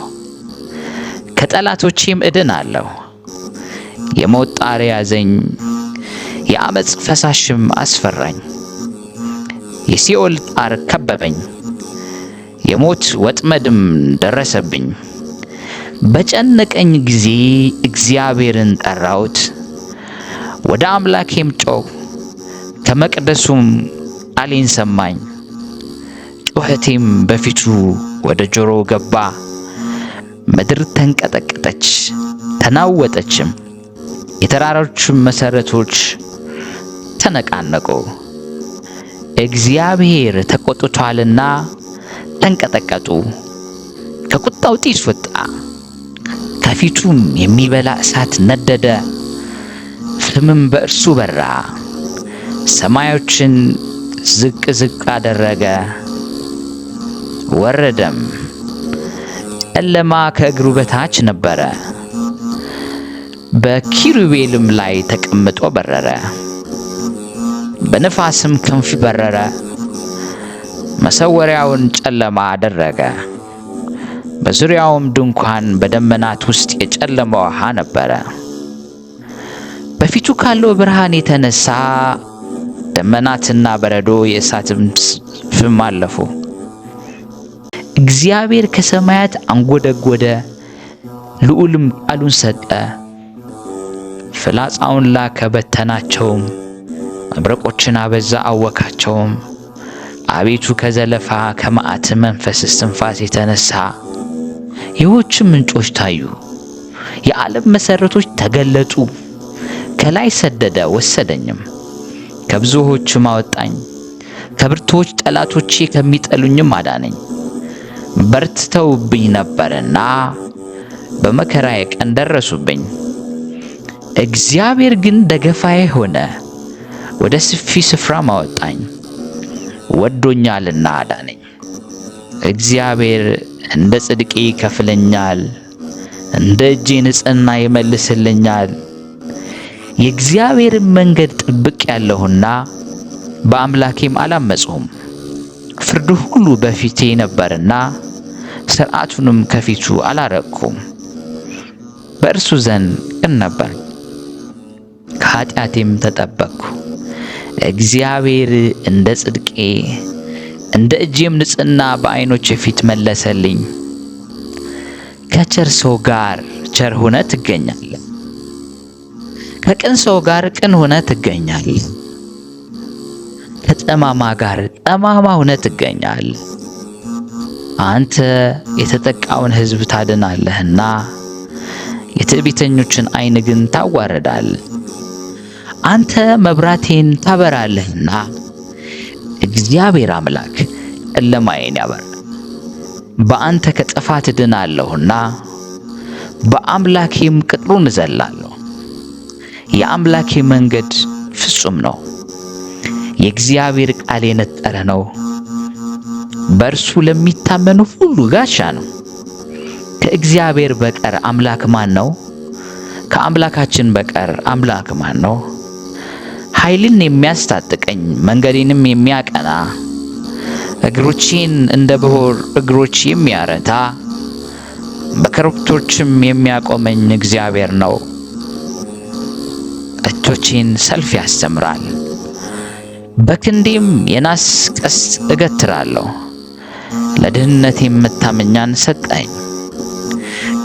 [SPEAKER 1] ከጠላቶቼም እድናለሁ። የሞት ጣር ያዘኝ፣ የአመፅ ፈሳሽም አስፈራኝ። የሲኦል ጣር ከበበኝ፣ የሞት ወጥመድም ደረሰብኝ። በጨነቀኝ ጊዜ እግዚአብሔርን ጠራሁት፣ ወደ አምላኬም ጮኽሁ። ከመቅደሱም ቃሌን ሰማኝ። ጩኸቴም በፊቱ ወደ ጆሮ ገባ። ምድር ተንቀጠቀጠች ተናወጠችም፣ የተራሮችም መሠረቶች ተነቃነቁ። እግዚአብሔር ተቆጥቶአልና ተንቀጠቀጡ። ከቁጣው ጢስ ወጣ፣ ከፊቱም የሚበላ እሳት ነደደ። ፍምም በእርሱ በራ። ሰማዮችን ዝቅ ዝቅ አደረገ፣ ወረደም። ጨለማ ከእግሩ በታች ነበረ። በኪሩቤልም ላይ ተቀምጦ በረረ፣ በነፋስም ክንፍ በረረ። መሰወሪያውን ጨለማ አደረገ፣ በዙሪያውም ድንኳን በደመናት ውስጥ የጨለመ ውሃ ነበረ። በፊቱ ካለው ብርሃን የተነሳ ደመናትና በረዶ የእሳትም ፍም አለፉ። እግዚአብሔር ከሰማያት አንጎደጎደ፣ ልዑልም ቃሉን ሰጠ። ፍላጻውን ላከ በተናቸውም፣ መብረቆችን አበዛ አወካቸውም። አቤቱ ከዘለፋ ከመዓት መንፈስ እስትንፋስ የተነሳ የውኆችም ምንጮች ታዩ። የዓለም መሠረቶች ተገለጡ። ከላይ ሰደደ ወሰደኝም፣ ከብዙ ውኆችም አወጣኝ። ከብርቱዎች ጠላቶቼ ከሚጠሉኝም አዳነኝ። በርትተውብኝ ነበርና በመከራዬ ቀን ደረሱብኝ። እግዚአብሔር ግን ደገፋዬ ሆነ፣ ወደ ሰፊ ስፍራም አወጣኝ። ወዶኛልና አዳነኝ። እግዚአብሔር እንደ ጽድቄ ይከፍለኛል፣ እንደ እጄ ንጽሕና ይመልስልኛል። የእግዚአብሔርን መንገድ ጠብቄአለሁና በአምላኬም አላመፅሁም። ፍርዱ ሁሉ በፊቴ ነበርና ሥርዓቱንም ከፊቱ አላረቅሁም። በእርሱ ዘንድ ቅን ነበር፣ ከኃጢአቴም ተጠበቅሁ። እግዚአብሔር እንደ ጽድቄ እንደ እጄም ንጽሕና በዓይኖቼ ፊት መለሰልኝ። ከቸር ሰው ጋር ቸር ሆነህ ትገኛለህ፣ ከቅን ሰው ጋር ቅን ሆነህ ትገኛለህ። ከጠማማ ጋር ጠማማ ሆነህ ትገኛለህ። አንተ የተጠቃውን ሕዝብ ታድናለህና የትዕቢተኞችን ዓይን ግን ታዋርዳለህ። አንተ መብራቴን ታበራለህና እግዚአብሔር አምላክ ጨለማዬን ያበራል። በአንተ ከጥፋት እድናለሁና በአምላኬም ቅጥሩን እዘላለሁ። የአምላኬ መንገድ ፍጹም ነው፣ የእግዚአብሔር ቃል የነጠረ ነው። በእርሱ ለሚታመኑ ሁሉ ጋሻ ነው። ከእግዚአብሔር በቀር አምላክ ማን ነው? ከአምላካችን በቀር አምላክ ማን ነው? ኃይልን የሚያስታጥቀኝ መንገዴንም የሚያቀና እግሮቼን እንደ ብሆር እግሮች የሚያረታ በኮረብቶችም የሚያቆመኝ እግዚአብሔር ነው። እጆቼን ሰልፍ ያስተምራል፣ በክንዴም የናስ ቀስት እገትራለሁ። ለድህነቴም መታመኛን ሰጠኝ።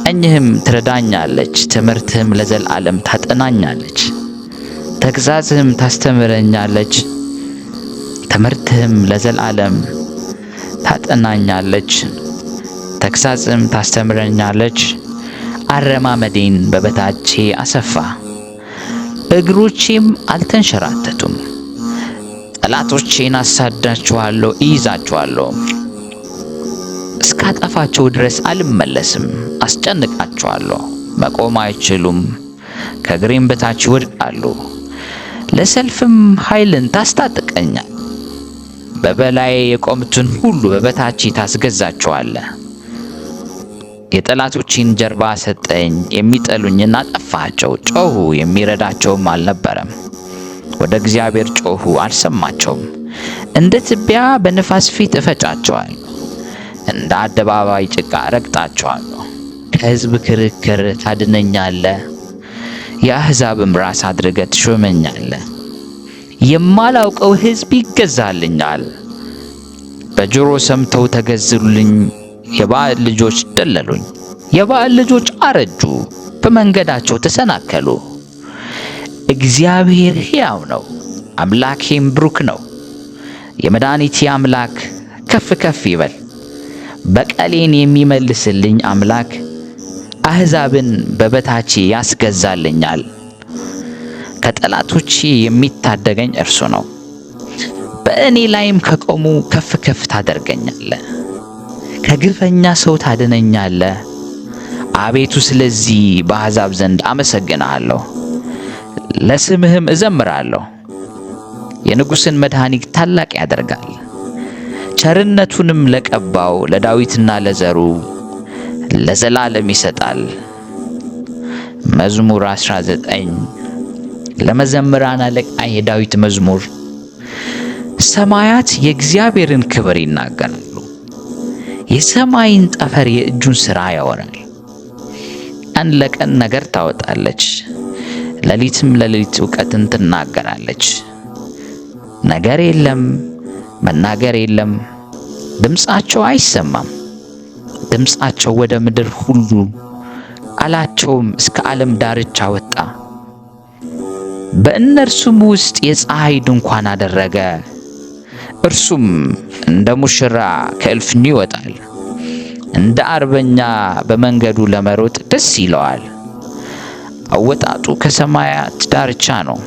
[SPEAKER 1] ቀኝህም ትረዳኛለች፣ ትምህርትህም ለዘላለም ታጠናኛለች። ተግሣጽህም ታስተምረኛለች፣ ትምህርትህም ለዘላለም ታጠናኛለች። ተግሣጽህም ታስተምረኛለች። አረማመዴን በበታቼ አሰፋ፣ እግሮቼም አልተንሸራተቱም። ጠላቶቼን አሳዳቸዋለሁ፣ እይዛቸዋለሁ። እስካጠፋቸው ድረስ አልመለስም። አስጨንቃቸዋለሁ፣ መቆም አይችሉም። ከእግሬም በታች ይወድቃሉ። ለሰልፍም ኃይልን ታስታጥቀኛል። በበላዬ የቆሙትን ሁሉ በበታቼ ታስገዛቸዋለህ። የጠላቶችን ጀርባ ሰጠኝ፣ የሚጠሉኝን አጠፋቸው። ጮኹ፣ የሚረዳቸውም አልነበረም። ወደ እግዚአብሔር ጮኹ፣ አልሰማቸውም። እንደ ትቢያ በንፋስ ፊት እፈጫቸዋለሁ፣ እንደ አደባባይ ጭቃ ረግጣቸዋለሁ። ከሕዝብ ክርክር ታድነኛለህ፣ የአሕዛብም ራስ አድርገህ ትሾመኛለህ። የማላውቀው ሕዝብ ይገዛልኛል። በጆሮ ሰምተው ተገዙልኝ፣ የባዕድ ልጆች ደለሉኝ። የባዕድ ልጆች አረጁ፣ በመንገዳቸው ተሰናከሉ። እግዚአብሔር ሕያው ነው፣ አምላኬም ብሩክ ነው። የመድኃኒቴ አምላክ ከፍ ከፍ ይበል። በቀሌን የሚመልስልኝ አምላክ አሕዛብን በበታቼ ያስገዛልኛል። ከጠላቶቼ የሚታደገኝ እርሱ ነው። በእኔ ላይም ከቆሙ ከፍ ከፍ ታደርገኛለህ፣ ከግፈኛ ሰው ታድነኛለህ። አቤቱ ስለዚህ በአሕዛብ ዘንድ አመሰግንሃለሁ፣ ለስምህም እዘምራለሁ። የንጉሥን መድኃኒት ታላቅ ያደርጋል፣ ቸርነቱንም ለቀባው ለዳዊትና ለዘሩ ለዘላለም ይሰጣል። መዝሙር 19 ለመዘምራን አለቃ የዳዊት መዝሙር። ሰማያት የእግዚአብሔርን ክብር ይናገራሉ፣ የሰማይን ጠፈር የእጁን ሥራ ያወራል። ቀን ለቀን ነገር ታወጣለች፣ ሌሊትም ለሌሊት እውቀትን ትናገራለች። ነገር የለም፣ መናገር የለም፣ ድምፃቸው አይሰማም። ድምፃቸው ወደ ምድር ሁሉ፣ ቃላቸውም እስከ ዓለም ዳርቻ ወጣ። በእነርሱም ውስጥ የፀሐይ ድንኳን አደረገ። እርሱም እንደ ሙሽራ ከእልፍኙ ይወጣል፣ እንደ አርበኛ በመንገዱ ለመሮጥ ደስ ይለዋል። አወጣጡ ከሰማያት ዳርቻ ነው፣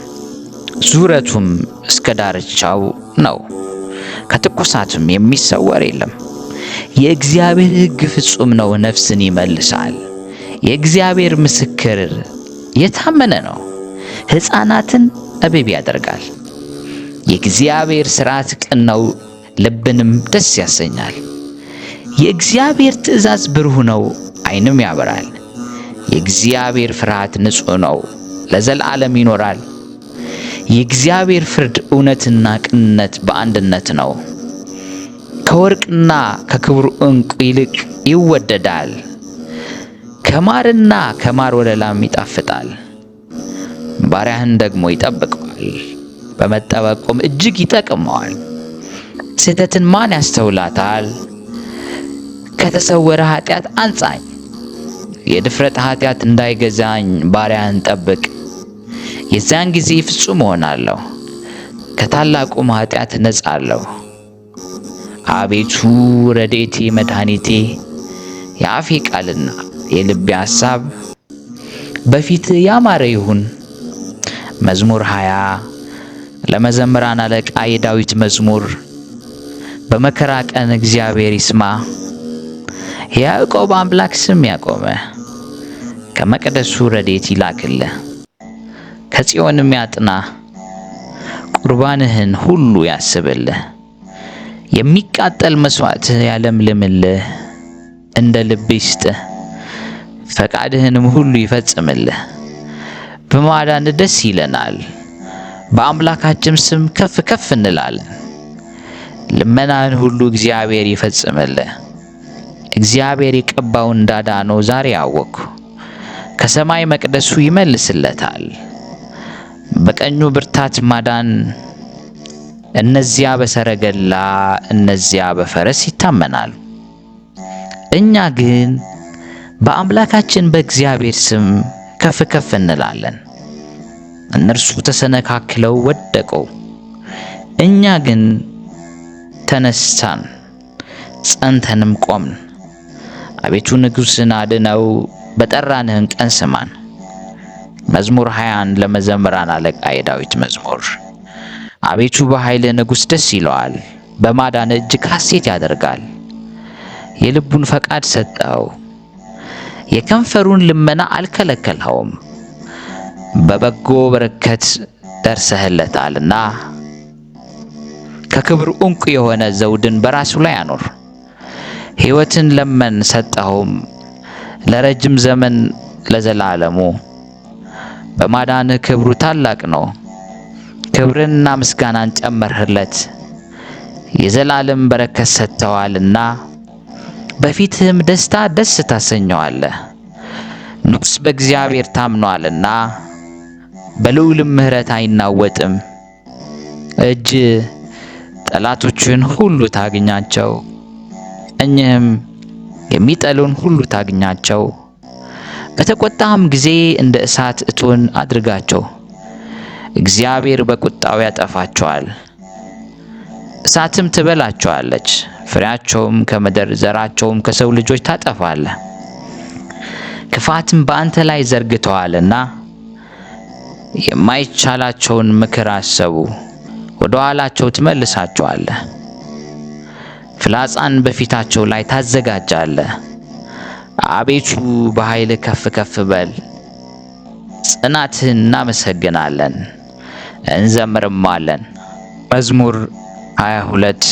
[SPEAKER 1] ዙረቱም እስከ ዳርቻው ነው። ከትኩሳትም የሚሰወር የለም። የእግዚአብሔር ሕግ ፍጹም ነው፣ ነፍስን ይመልሳል። የእግዚአብሔር ምስክር የታመነ ነው፣ ሕፃናትን ጠቢብ ያደርጋል። የእግዚአብሔር ሥርዓት ቅን ነው፣ ልብንም ደስ ያሰኛል። የእግዚአብሔር ትእዛዝ ብሩህ ነው፣ ዓይንም ያበራል። የእግዚአብሔር ፍርሃት ንጹሕ ነው፣ ለዘላለም ይኖራል። የእግዚአብሔር ፍርድ እውነትና ቅንነት በአንድነት ነው። ከወርቅና ከክቡር ዕንቁ ይልቅ ይወደዳል። ከማርና ከማር ወለላም ይጣፍጣል። ባሪያህን ደግሞ ይጠብቀዋል፣ በመጠበቁም እጅግ ይጠቅመዋል። ስህተትን ማን ያስተውላታል? ከተሰወረ ኃጢአት አንጻኝ። የድፍረት ኃጢአት እንዳይገዛኝ ባሪያህን ጠብቅ። የዚያን ጊዜ ፍጹም እሆናለሁ፣ ከታላቁም ኃጢአት እነጻለሁ። አቤቱ ረድኤቴ መድኃኒቴ፣ የአፌ ቃልና የልቤ ሐሳብ በፊትህ ያማረ ይሁን። መዝሙር 20 ለመዘምራን አለቃ የዳዊት መዝሙር። በመከራ ቀን እግዚአብሔር ይስማ፣ የያዕቆብ አምላክ ስም ያቆመ። ከመቅደሱ ረድኤት ይላክልህ፣ ከጽዮንም ያጥና። ቁርባንህን ሁሉ ያስብልህ፣ የሚቃጠል መሥዋዕትህ ያለምልምልህ። እንደ ልብህ ይስጥህ፣ ፈቃድህንም ሁሉ ይፈጽምልህ። በማዳን ደስ ይለናል፣ በአምላካችን ስም ከፍ ከፍ እንላለን። ልመናህን ሁሉ እግዚአብሔር ይፈጽምልህ። እግዚአብሔር የቀባውን እንዳዳነው ዛሬ አወቅሁ። ከሰማይ መቅደሱ ይመልስለታል። በቀኙ ብርታት ማዳን። እነዚያ በሰረገላ እነዚያ በፈረስ ይታመናሉ። እኛ ግን በአምላካችን በእግዚአብሔር ስም ከፍ ከፍ እንላለን። እነርሱ ተሰነካክለው ወደቁ፣ እኛ ግን ተነሳን፣ ጸንተንም ቆምን። አቤቱ ንጉሥን አድነው፣ በጠራንህን ቀን ስማን። መዝሙር 21 ለመዘምራን አለቃ የዳዊት መዝሙር። አቤቱ በኃይልህ ንጉሥ ደስ ይለዋል፣ በማዳን እጅግ ሐሴት ያደርጋል። የልቡን ፈቃድ ሰጠኸው፣ የከንፈሩን ልመና አልከለከልኸውም። በበጎ በረከት ደርሰህለታልና ከክብር ዕንቁ የሆነ ዘውድን በራሱ ላይ አኖር። ሕይወትን ለመን ሰጠኸውም፣ ለረጅም ዘመን ለዘላለሙ። በማዳንህ ክብሩ ታላቅ ነው። ክብርንና ምስጋናን ጨመርህለት። የዘላለም በረከት ሰጥተዋልና በፊትህም ደስታ ደስ ታሰኘዋለህ። ንጉሥ በእግዚአብሔር ታምኗልና በልዑልም ምሕረት አይናወጥም። እጅ ጠላቶችን ሁሉ ታግኛቸው፣ ቀኝህም የሚጠሉን ሁሉ ታግኛቸው። በተቆጣህም ጊዜ እንደ እሳት እቶን አድርጋቸው። እግዚአብሔር በቁጣው ያጠፋቸዋል፣ እሳትም ትበላቸዋለች። ፍሬያቸውም ከምድር ዘራቸውም ከሰው ልጆች ታጠፋለህ። ክፋትም በአንተ ላይ ዘርግተዋልና የማይቻላቸውን ምክር አሰቡ፣ ወደ ኋላቸው ትመልሳቸዋለህ። ፍላጻን በፊታቸው ላይ ታዘጋጃለህ። አቤቱ በኃይል ከፍ ከፍ በል። ጽናትህን እናመሰግናለን እንዘምርማለን። መዝሙር 22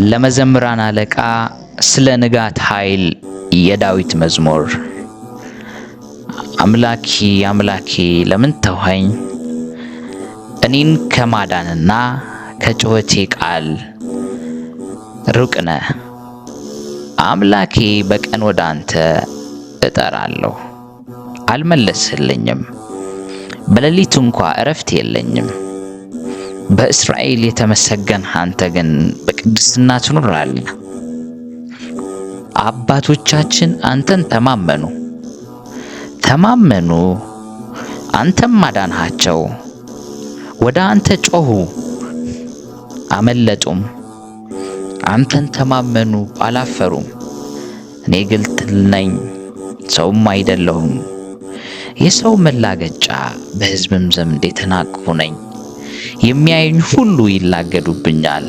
[SPEAKER 1] ለመዘምራን አለቃ ስለ ንጋት ኃይል የዳዊት መዝሙር። አምላኬ አምላኬ ለምን ተውኸኝ? እኔን ከማዳንና ከጩኸቴ ቃል ሩቅ ነህ። አምላኬ በቀን ወደ አንተ እጠራለሁ፣ አልመለስህልኝም። በሌሊት እንኳ እረፍት የለኝም። በእስራኤል የተመሰገንህ አንተ ግን በቅድስና ትኖራለህ። አባቶቻችን አንተን ተማመኑ፣ አንተም አዳንሃቸው። ወደ አንተ ጮኹ አመለጡም። አንተን ተማመኑ አላፈሩም። እኔ ግልጥል ነኝ ሰውም አይደለሁም፣ የሰው መላገጫ በሕዝብም ዘንድ የተናቅሁ ነኝ። የሚያዩኝ ሁሉ ይላገዱብኛል።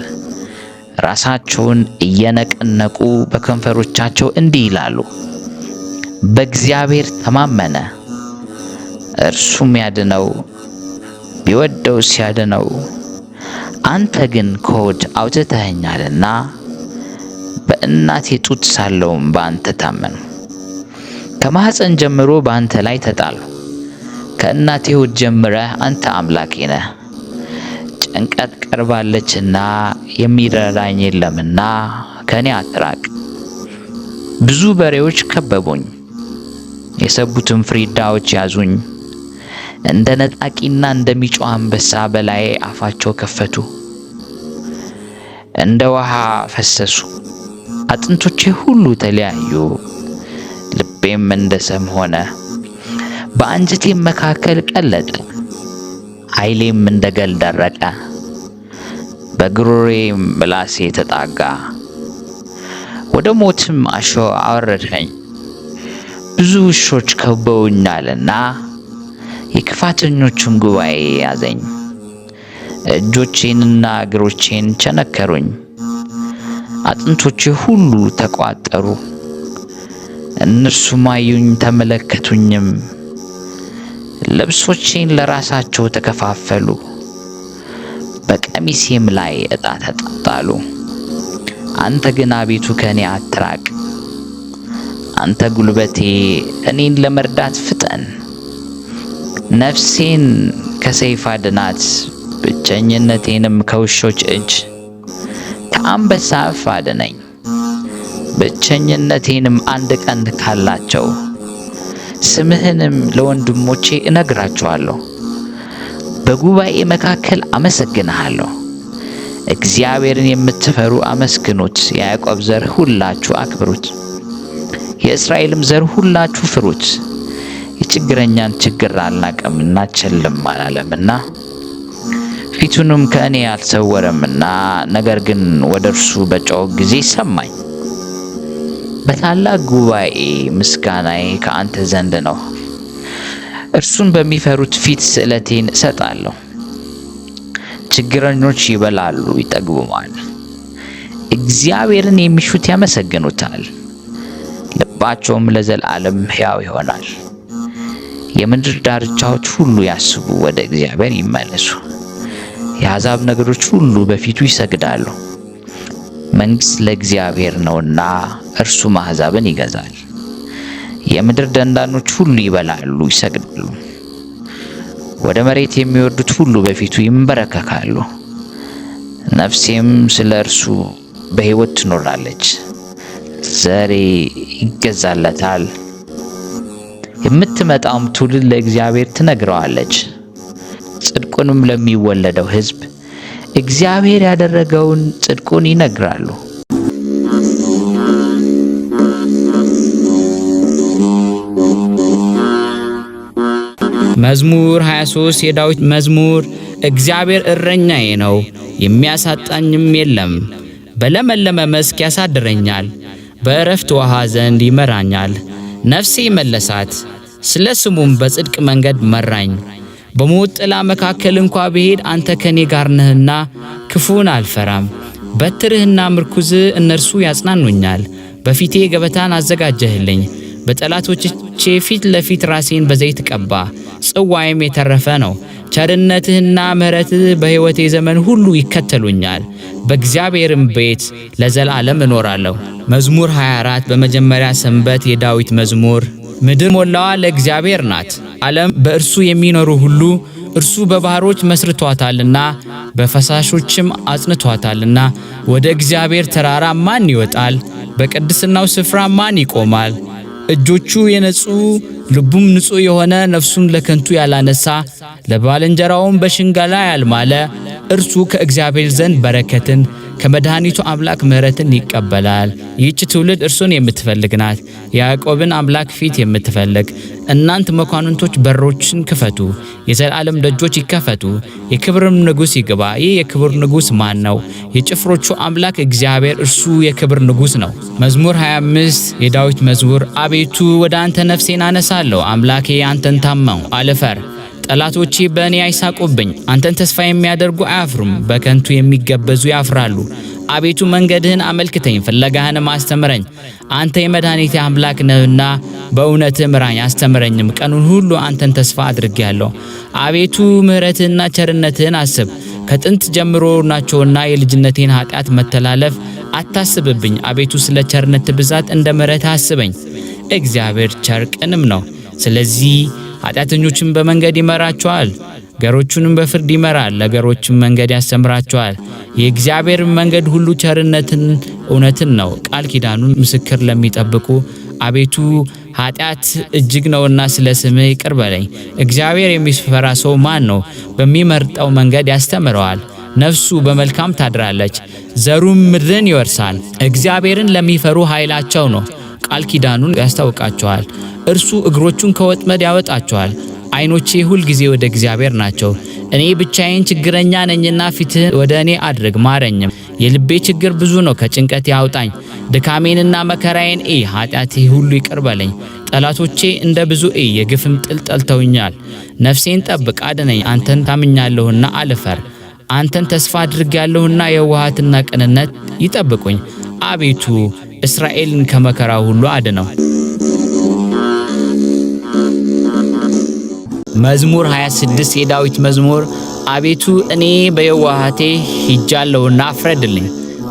[SPEAKER 1] ራሳቸውን እየነቀነቁ በከንፈሮቻቸው እንዲህ ይላሉ፣ በእግዚአብሔር ተማመነ እርሱም ያድነው፣ ቢወደው ሲያድነው። አንተ ግን ከሆድ አውጥተኸኛልና በእናቴ ጡት ሳለውም በአንተ ታመኑ። ከማኅፀን ጀምሮ በአንተ ላይ ተጣልሁ። ከእናቴ ሆድ ጀምረህ አንተ አምላኬ ነህ። ጭንቀት ቀርባለችና የሚረዳኝ የለምና ከእኔ አትራቅ። ብዙ በሬዎች ከበቡኝ፣ የሰቡትም ፍሪዳዎች ያዙኝ። እንደ ነጣቂና እንደሚጮህ አንበሳ በላዬ አፋቸው ከፈቱ። እንደ ውሃ ፈሰሱ፣ አጥንቶቼ ሁሉ ተለያዩ። ልቤም እንደ ሰም ሆነ፣ በአንጀቴም መካከል ቀለጠ። ኃይሌም እንደ ገል ደረቀ፣ በጉሮሮዬም ምላሴ ተጣጋ። ወደ ሞትም አሸዋ አወረድኸኝ። ብዙ ውሾች ከበውኛልና የክፋተኞችም ጉባኤ ያዘኝ። እጆቼንና እግሮቼን ቸነከሩኝ፣ አጥንቶቼ ሁሉ ተቋጠሩ። እነርሱም አዩኝ ተመለከቱኝም፣ ልብሶቼን ለራሳቸው ተከፋፈሉ፣ በቀሚሴም ላይ ዕጣ ተጣጣሉ። አንተ ግን አቤቱ ከእኔ አትራቅ። አንተ ጉልበቴ፣ እኔን ለመርዳት ፍጠን። ነፍሴን ከሰይፍ አድናት፣ ብቸኝነቴንም ከውሾች እጅ። ከአንበሳ አፍ አድነኝ፣ ብቸኝነቴንም አንድ ቀን ካላቸው። ስምህንም ለወንድሞቼ እነግራቸዋለሁ፣ በጉባኤ መካከል አመሰግንሃለሁ። እግዚአብሔርን የምትፈሩ አመስግኑት፣ የያዕቆብ ዘር ሁላችሁ አክብሩት፣ የእስራኤልም ዘር ሁላችሁ ፍሩት። የችግረኛን ችግር አልናቀምና ቸልም አላለምና ፊቱንም ከእኔ አልሰወረምና፣ ነገር ግን ወደ እርሱ በጮኽሁ ጊዜ ሰማኝ። በታላቅ ጉባኤ ምስጋናዬ ከአንተ ዘንድ ነው። እርሱን በሚፈሩት ፊት ስእለቴን እሰጣለሁ። ችግረኞች ይበላሉ ይጠግቡማል፣ እግዚአብሔርን የሚሹት ያመሰግኑታል፣ ልባቸውም ለዘላለም ሕያው ይሆናል። የምድር ዳርቻዎች ሁሉ ያስቡ፣ ወደ እግዚአብሔር ይመለሱ። የአሕዛብ ነገዶች ሁሉ በፊቱ ይሰግዳሉ። መንግሥት ለእግዚአብሔር ነውና እርሱም አሕዛብን ይገዛል። የምድር ደንዳኖች ሁሉ ይበላሉ፣ ይሰግዳሉ። ወደ መሬት የሚወርዱት ሁሉ በፊቱ ይንበረከካሉ። ነፍሴም ስለ እርሱ በሕይወት ትኖራለች። ዘሬ ይገዛለታል። የምትመጣውም ትውልድ ለእግዚአብሔር ትነግረዋለች። ጽድቁንም ለሚወለደው ሕዝብ እግዚአብሔር ያደረገውን ጽድቁን ይነግራሉ።
[SPEAKER 2] መዝሙር 23 የዳዊት መዝሙር። እግዚአብሔር እረኛዬ ነው፣ የሚያሳጣኝም የለም። በለመለመ መስክ ያሳድረኛል፣ በእረፍት ውኃ ዘንድ ይመራኛል። ነፍሴ መለሳት፣ ስለ ስሙም በጽድቅ መንገድ መራኝ። በሞት ጥላ መካከል እንኳ ብሄድ አንተ ከኔ ጋር ነህና ክፉን አልፈራም። በትርህና ምርኩዝህ እነርሱ ያጽናኑኛል። በፊቴ ገበታን አዘጋጀህልኝ፣ በጠላቶቼ ፊት ለፊት ራሴን በዘይት ቀባ። ጽዋዬም የተረፈ ነው። ቸርነትህና ምሕረትህ በሕይወቴ ዘመን ሁሉ ይከተሉኛል፣ በእግዚአብሔርም ቤት ለዘላለም እኖራለሁ። መዝሙር 24 በመጀመሪያ ሰንበት የዳዊት መዝሙር። ምድር ሞላዋ ለእግዚአብሔር ናት፣ ዓለም በእርሱ የሚኖሩ ሁሉ። እርሱ በባህሮች መስርቷታልና በፈሳሾችም አጽንቷታልና። ወደ እግዚአብሔር ተራራ ማን ይወጣል? በቅድስናው ስፍራ ማን ይቆማል? እጆቹ የነጹ ልቡም ንጹሕ የሆነ ነፍሱን ለከንቱ ያላነሳ ለባልንጀራውም በሽንገላ ያልማለ እርሱ ከእግዚአብሔር ዘንድ በረከትን ከመድኃኒቱ አምላክ ምሕረትን ይቀበላል። ይህች ትውልድ እርሱን የምትፈልግ ናት፣ የያዕቆብን አምላክ ፊት የምትፈልግ። እናንት መኳንንቶች በሮችን ክፈቱ፣ የዘላለም ደጆች ይከፈቱ፣ የክብርም ንጉሥ ይግባ። ይህ የክብር ንጉሥ ማን ነው? የጭፍሮቹ አምላክ እግዚአብሔር እርሱ የክብር ንጉሥ ነው። መዝሙር 25 የዳዊት መዝሙር። አቤቱ ወደ አንተ ነፍሴን አነሳለሁ፣ አምላኬ አንተን ታመንሁ አልፈር። ጠላቶቼ በእኔ አይሳቁብኝ፣ አንተን ተስፋ የሚያደርጉ አያፍሩም። በከንቱ የሚገበዙ ያፍራሉ። አቤቱ መንገድህን አመልክተኝ፣ ፍለጋህንም አስተምረኝ። አንተ የመድኃኒቴ አምላክ ነህና በእውነትህ ምራኝ አስተምረኝም። ቀኑን ሁሉ አንተን ተስፋ አድርጌያለሁ። አቤቱ ምሕረትህንና ቸርነትህን አስብ፣ ከጥንት ጀምሮ ናቸውና የልጅነቴን ኃጢአት መተላለፍ አታስብብኝ። አቤቱ ስለ ቸርነት ብዛት እንደ ምሕረትህ አስበኝ። እግዚአብሔር ቸር ቅንም ነው፣ ስለዚህ ኃጢአተኞችን በመንገድ ይመራቸዋል፣ ገሮቹንም በፍርድ ይመራል፣ ለገሮችም መንገድ ያስተምራቸዋል። የእግዚአብሔር መንገድ ሁሉ ቸርነትን እውነትን ነው፣ ቃል ኪዳኑን ምስክር ለሚጠብቁ። አቤቱ ኃጢአት እጅግ ነውና ስለ ስምህ ይቅር በለኝ። እግዚአብሔር የሚፈራ ሰው ማን ነው? በሚመርጠው መንገድ ያስተምረዋል። ነፍሱ በመልካም ታድራለች፣ ዘሩም ምድርን ይወርሳል። እግዚአብሔርን ለሚፈሩ ኃይላቸው ነው፣ ቃል ኪዳኑን ያስታውቃቸዋል። እርሱ እግሮቹን ከወጥመድ ያወጣቸዋል። ዓይኖቼ ሁል ጊዜ ወደ እግዚአብሔር ናቸው። እኔ ብቻዬን ችግረኛ ነኝና ፊትህን ወደ እኔ አድርግ ማረኝም። የልቤ ችግር ብዙ ነው፣ ከጭንቀት ያውጣኝ። ድካሜንና መከራዬን እይ፣ ኃጢአቴ ሁሉ ይቅር በለኝ። ጠላቶቼ እንደ ብዙ እይ፣ የግፍም ጥል ጠልተውኛል። ነፍሴን ጠብቅ አድነኝ፣ አንተን ታምኛለሁና አልፈር። አንተን ተስፋ አድርጌያለሁና የዋሃትና ቅንነት ይጠብቁኝ። አቤቱ እስራኤልን ከመከራ ሁሉ አድነው። መዝሙር 26 የዳዊት መዝሙር። አቤቱ እኔ በየዋሃቴ ሂጃለሁና ፍረድልኝ፣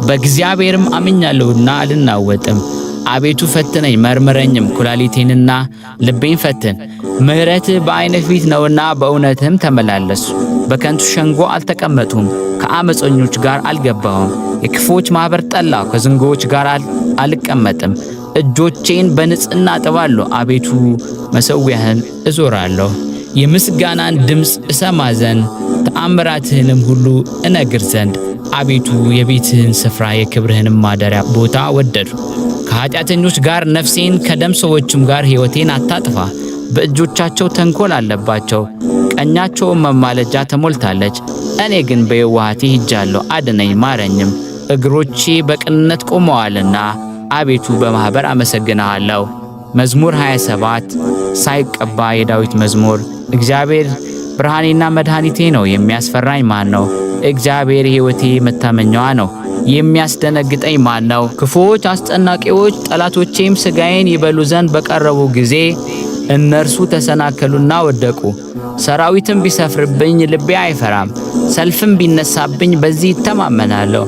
[SPEAKER 2] በእግዚአብሔርም አምኛለሁና አልናወጥም። አቤቱ ፈትነኝ መርምረኝም፣ ኩላሊቴንና ልቤን ፈትን። ምሕረትህ በዓይንህ ፊት ነውና በእውነትህም ተመላለሱ። በከንቱ ሸንጎ አልተቀመጥሁም፣ ከአመፀኞች ጋር አልገባሁም። የክፉዎች ማኅበር ጠላሁ፣ ከዝንጎዎች ጋር አልቀመጥም። እጆቼን በንጽሕና አጥባለሁ፣ አቤቱ መሠዊያህን እዞራለሁ። የምስጋናን ድምፅ እሰማ ዘንድ ተአምራትህንም ሁሉ እነግር ዘንድ። አቤቱ የቤትህን ስፍራ የክብርህንም ማደሪያ ቦታ ወደዱ። ከኃጢአተኞች ጋር ነፍሴን ከደም ሰዎችም ጋር ሕይወቴን አታጥፋ። በእጆቻቸው ተንኰል አለባቸው፣ ቀኛቸውም መማለጃ ተሞልታለች። እኔ ግን በየዋሃቴ ሂጃለሁ፣ አድነኝ ማረኝም። እግሮቼ በቅንነት ቆመዋልና አቤቱ በማኅበር አመሰግንሃለሁ። መዝሙር 27 ሳይቀባ የዳዊት መዝሙር። እግዚአብሔር ብርሃኔና መድኃኒቴ ነው፣ የሚያስፈራኝ ማን ነው? እግዚአብሔር ሕይወቴ መታመኛዋ ነው፣ የሚያስደነግጠኝ ማን ነው? ክፉዎች አስጨናቂዎች ጠላቶቼም ሥጋዬን ይበሉ ዘንድ በቀረቡ ጊዜ እነርሱ ተሰናከሉና ወደቁ። ሰራዊትም ቢሰፍርብኝ ልቤ አይፈራም፣ ሰልፍም ቢነሳብኝ በዚህ ይተማመናለሁ።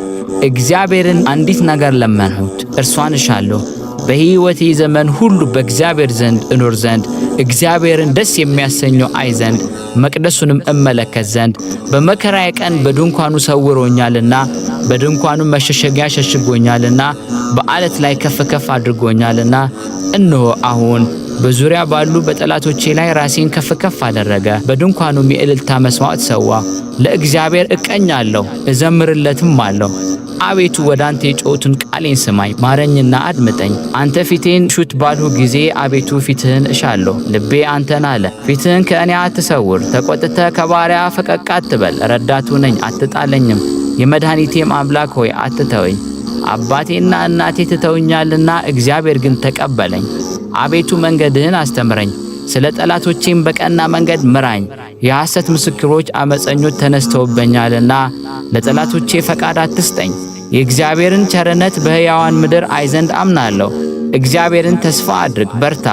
[SPEAKER 2] እግዚአብሔርን አንዲት ነገር ለመንሁት፣ እርሷን እሻለሁ፣ በሕይወቴ ዘመን ሁሉ በእግዚአብሔር ዘንድ እኖር ዘንድ እግዚአብሔርን ደስ የሚያሰኘው አይ ዘንድ መቅደሱንም እመለከት ዘንድ በመከራዬ ቀን በድንኳኑ ሰውሮኛልና በድንኳኑ መሸሸጊያ ሸሽጎኛልና በዓለት ላይ ከፍ ከፍ አድርጎኛልና እነሆ አሁን በዙሪያ ባሉ በጠላቶቼ ላይ ራሴን ከፍ ከፍ አደረገ። በድንኳኑም የእልልታ መስዋዕት ሰዋ። ለእግዚአብሔር እቀኛለሁ እዘምርለትም አለሁ። አቤቱ ወደ አንተ የጮሁትን ቃሌን ስማኝ፣ ማረኝና አድምጠኝ። አንተ ፊቴን ሹት ባልሁ ጊዜ አቤቱ ፊትህን እሻለሁ። ልቤ አንተን አለ፣ ፊትህን ከእኔ አትሰውር። ተቆጥተህ ከባሪያ ፈቀቅ አትበል። ረዳቱ ነኝ አትጣለኝም። የመድኃኒቴም አምላክ ሆይ አትተወኝ። አባቴና እናቴ ትተውኛልና እግዚአብሔር ግን ተቀበለኝ። አቤቱ መንገድህን አስተምረኝ፣ ስለ ጠላቶቼም በቀና መንገድ ምራኝ። የሐሰት ምስክሮች አመፀኞች ተነስተውብኛልና ለጠላቶቼ ፈቃድ አትስጠኝ። የእግዚአብሔርን ቸርነት በሕያዋን ምድር አይ ዘንድ አምናለሁ። እግዚአብሔርን ተስፋ አድርግ፣ በርታ፣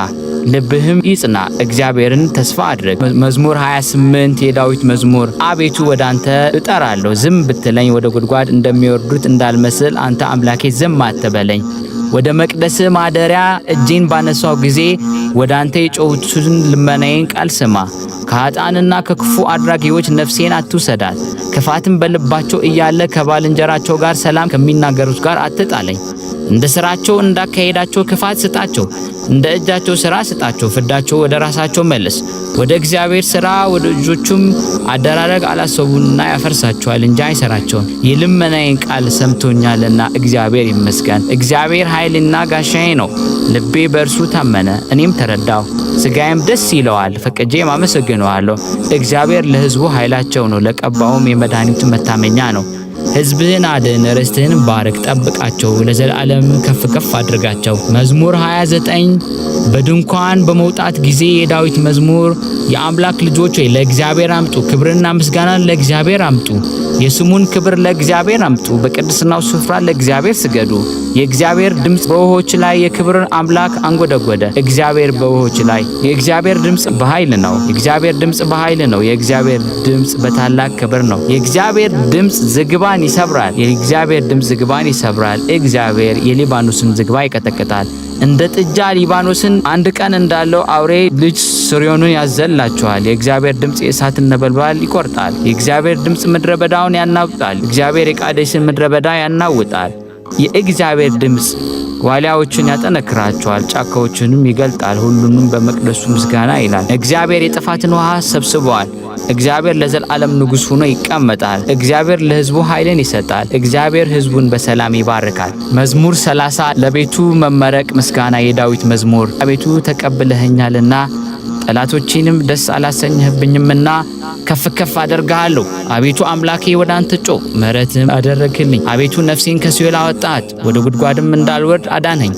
[SPEAKER 2] ልብህም ይጽና። እግዚአብሔርን ተስፋ አድርግ። መዝሙር 28 የዳዊት መዝሙር። አቤቱ ወደ አንተ እጠራለሁ፣ ዝም ብትለኝ ወደ ጉድጓድ እንደሚወርዱት እንዳልመስል አንተ አምላኬ ዝም አትበለኝ። ወደ መቅደስ ማደሪያ እጄን ባነሳው ጊዜ ወደ አንተ የጮሁትን ልመናዬን ቃል ስማ። ከኃጥአንና ከክፉ አድራጊዎች ነፍሴን አትውሰዳት። ክፋትም በልባቸው እያለ ከባልንጀራቸው ጋር ሰላም ከሚናገሩት ጋር አትጣለኝ። እንደ ሥራቸው እንዳካሄዳቸው ክፋት ስጣቸው፣ እንደ እጃቸው ሥራ ስጣቸው። ፍዳቸው ወደ ራሳቸው መልስ። ወደ እግዚአብሔር ሥራ ወደ እጆቹም አደራረግ አላሰቡና ያፈርሳቸዋል እንጂ አይሰራቸውም። የልመናዬን ቃል ሰምቶኛልና እግዚአብሔር ይመስገን። እግዚአብሔር ኃይልና ጋሻዬ ነው። ልቤ በእርሱ ታመነ፣ እኔም ተረዳሁ። ሥጋዬም ደስ ይለዋል፣ ፈቅጄም አመሰግነዋለሁ። እግዚአብሔር ለሕዝቡ ኃይላቸው ነው፣ ለቀባውም የመድኃኒቱ መታመኛ ነው። ሕዝብህን አድን፣ ርስትህን ባርክ፣ ጠብቃቸው፣ ለዘላለም ከፍ ከፍ አድርጋቸው። መዝሙር 29 በድንኳን በመውጣት ጊዜ የዳዊት መዝሙር። የአምላክ ልጆች ሆይ ለእግዚአብሔር አምጡ፣ ክብርና ምስጋናን ለእግዚአብሔር አምጡ። የስሙን ክብር ለእግዚአብሔር አምጡ፣ በቅድስናው ስፍራ ለእግዚአብሔር ስገዱ። የእግዚአብሔር ድምፅ በውኆች ላይ የክብርን አምላክ አንጎደጎደ። እግዚአብሔር በውኆች ላይ። የእግዚአብሔር ድምፅ በኃይል ነው። የእግዚአብሔር ድምፅ በኃይል ነው። የእግዚአብሔር ድምፅ በታላቅ ክብር ነው። የእግዚአብሔር ድምፅ ዝግባን ይሰብራል። የእግዚአብሔር ድምፅ ዝግባን ይሰብራል። እግዚአብሔር የሊባኖስን ዝግባ ይቀጠቅጣል። እንደ ጥጃ ሊባኖስን አንድ ቀን እንዳለው አውሬ ልጅ ስርዮንን ያዘላቸዋል። የእግዚአብሔር ድምፅ የእሳትን ነበልባል ይቆርጣል። የእግዚአብሔር ድምፅ ምድረ በዳውን ያናውጣል። እግዚአብሔር የቃዴስን ምድረ በዳ ያናውጣል። የእግዚአብሔር ድምፅ ዋሊያዎችን ያጠነክራቸዋል፣ ጫካዎችንም ይገልጣል። ሁሉንም በመቅደሱ ምስጋና ይላል። እግዚአብሔር የጥፋትን ውሃ ሰብስበዋል። እግዚአብሔር ለዘላለም ንጉሥ ሆኖ ይቀመጣል። እግዚአብሔር ለሕዝቡ ኃይልን ይሰጣል። እግዚአብሔር ሕዝቡን በሰላም ይባርካል። መዝሙር 30 ለቤቱ መመረቅ ምስጋና። የዳዊት መዝሙር። አቤቱ ተቀብለኸኛልና ጠላቶቼንም ደስ አላሰኘህብኝምና ከፍ ከፍ አደርግሃለሁ። አቤቱ አምላኬ ወደ አንተ ጮህ፣ ምሕረትም አደረግልኝ። አቤቱ ነፍሴን ከሲኦል አወጣት፣ ወደ ጉድጓድም እንዳልወርድ አዳነኝ።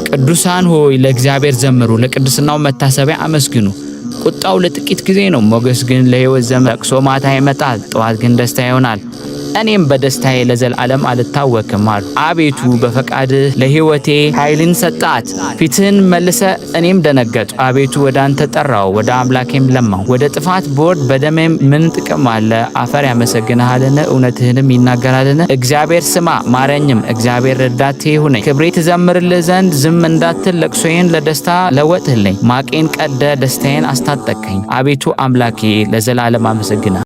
[SPEAKER 2] ቅዱሳን ሆይ ለእግዚአብሔር ዘምሩ፣ ለቅድስናው መታሰቢያ አመስግኑ። ቁጣው ለጥቂት ጊዜ ነው፣ ሞገስ ግን ለሕይወት ዘመን። ለቅሶ ማታ ይመጣል፣ ጠዋት ግን ደስታ ይሆናል። እኔም በደስታዬ ለዘላለም አልታወክም አሉ። አቤቱ በፈቃድህ ለሕይወቴ ኃይልን ሰጣት። ፊትህን መልሰ እኔም ደነገጡ። አቤቱ ወደ አንተ ጠራው፣ ወደ አምላኬም ለማሁ። ወደ ጥፋት ብወርድ በደሜም ምን ጥቅም አለ? አፈር ያመሰግንሃልን? እውነትህንም ይናገራልን? እግዚአብሔር ስማ ማረኝም፣ እግዚአብሔር ረዳቴ ሁነኝ። ክብሬ ትዘምርልህ ዘንድ ዝም እንዳትል ለቅሶዬን ለደስታ ለወጥህልኝ። ማቄን ቀደ ደስታዬን አስታጠቅኸኝ። አቤቱ አምላኬ ለዘላለም አመሰግንሃለሁ።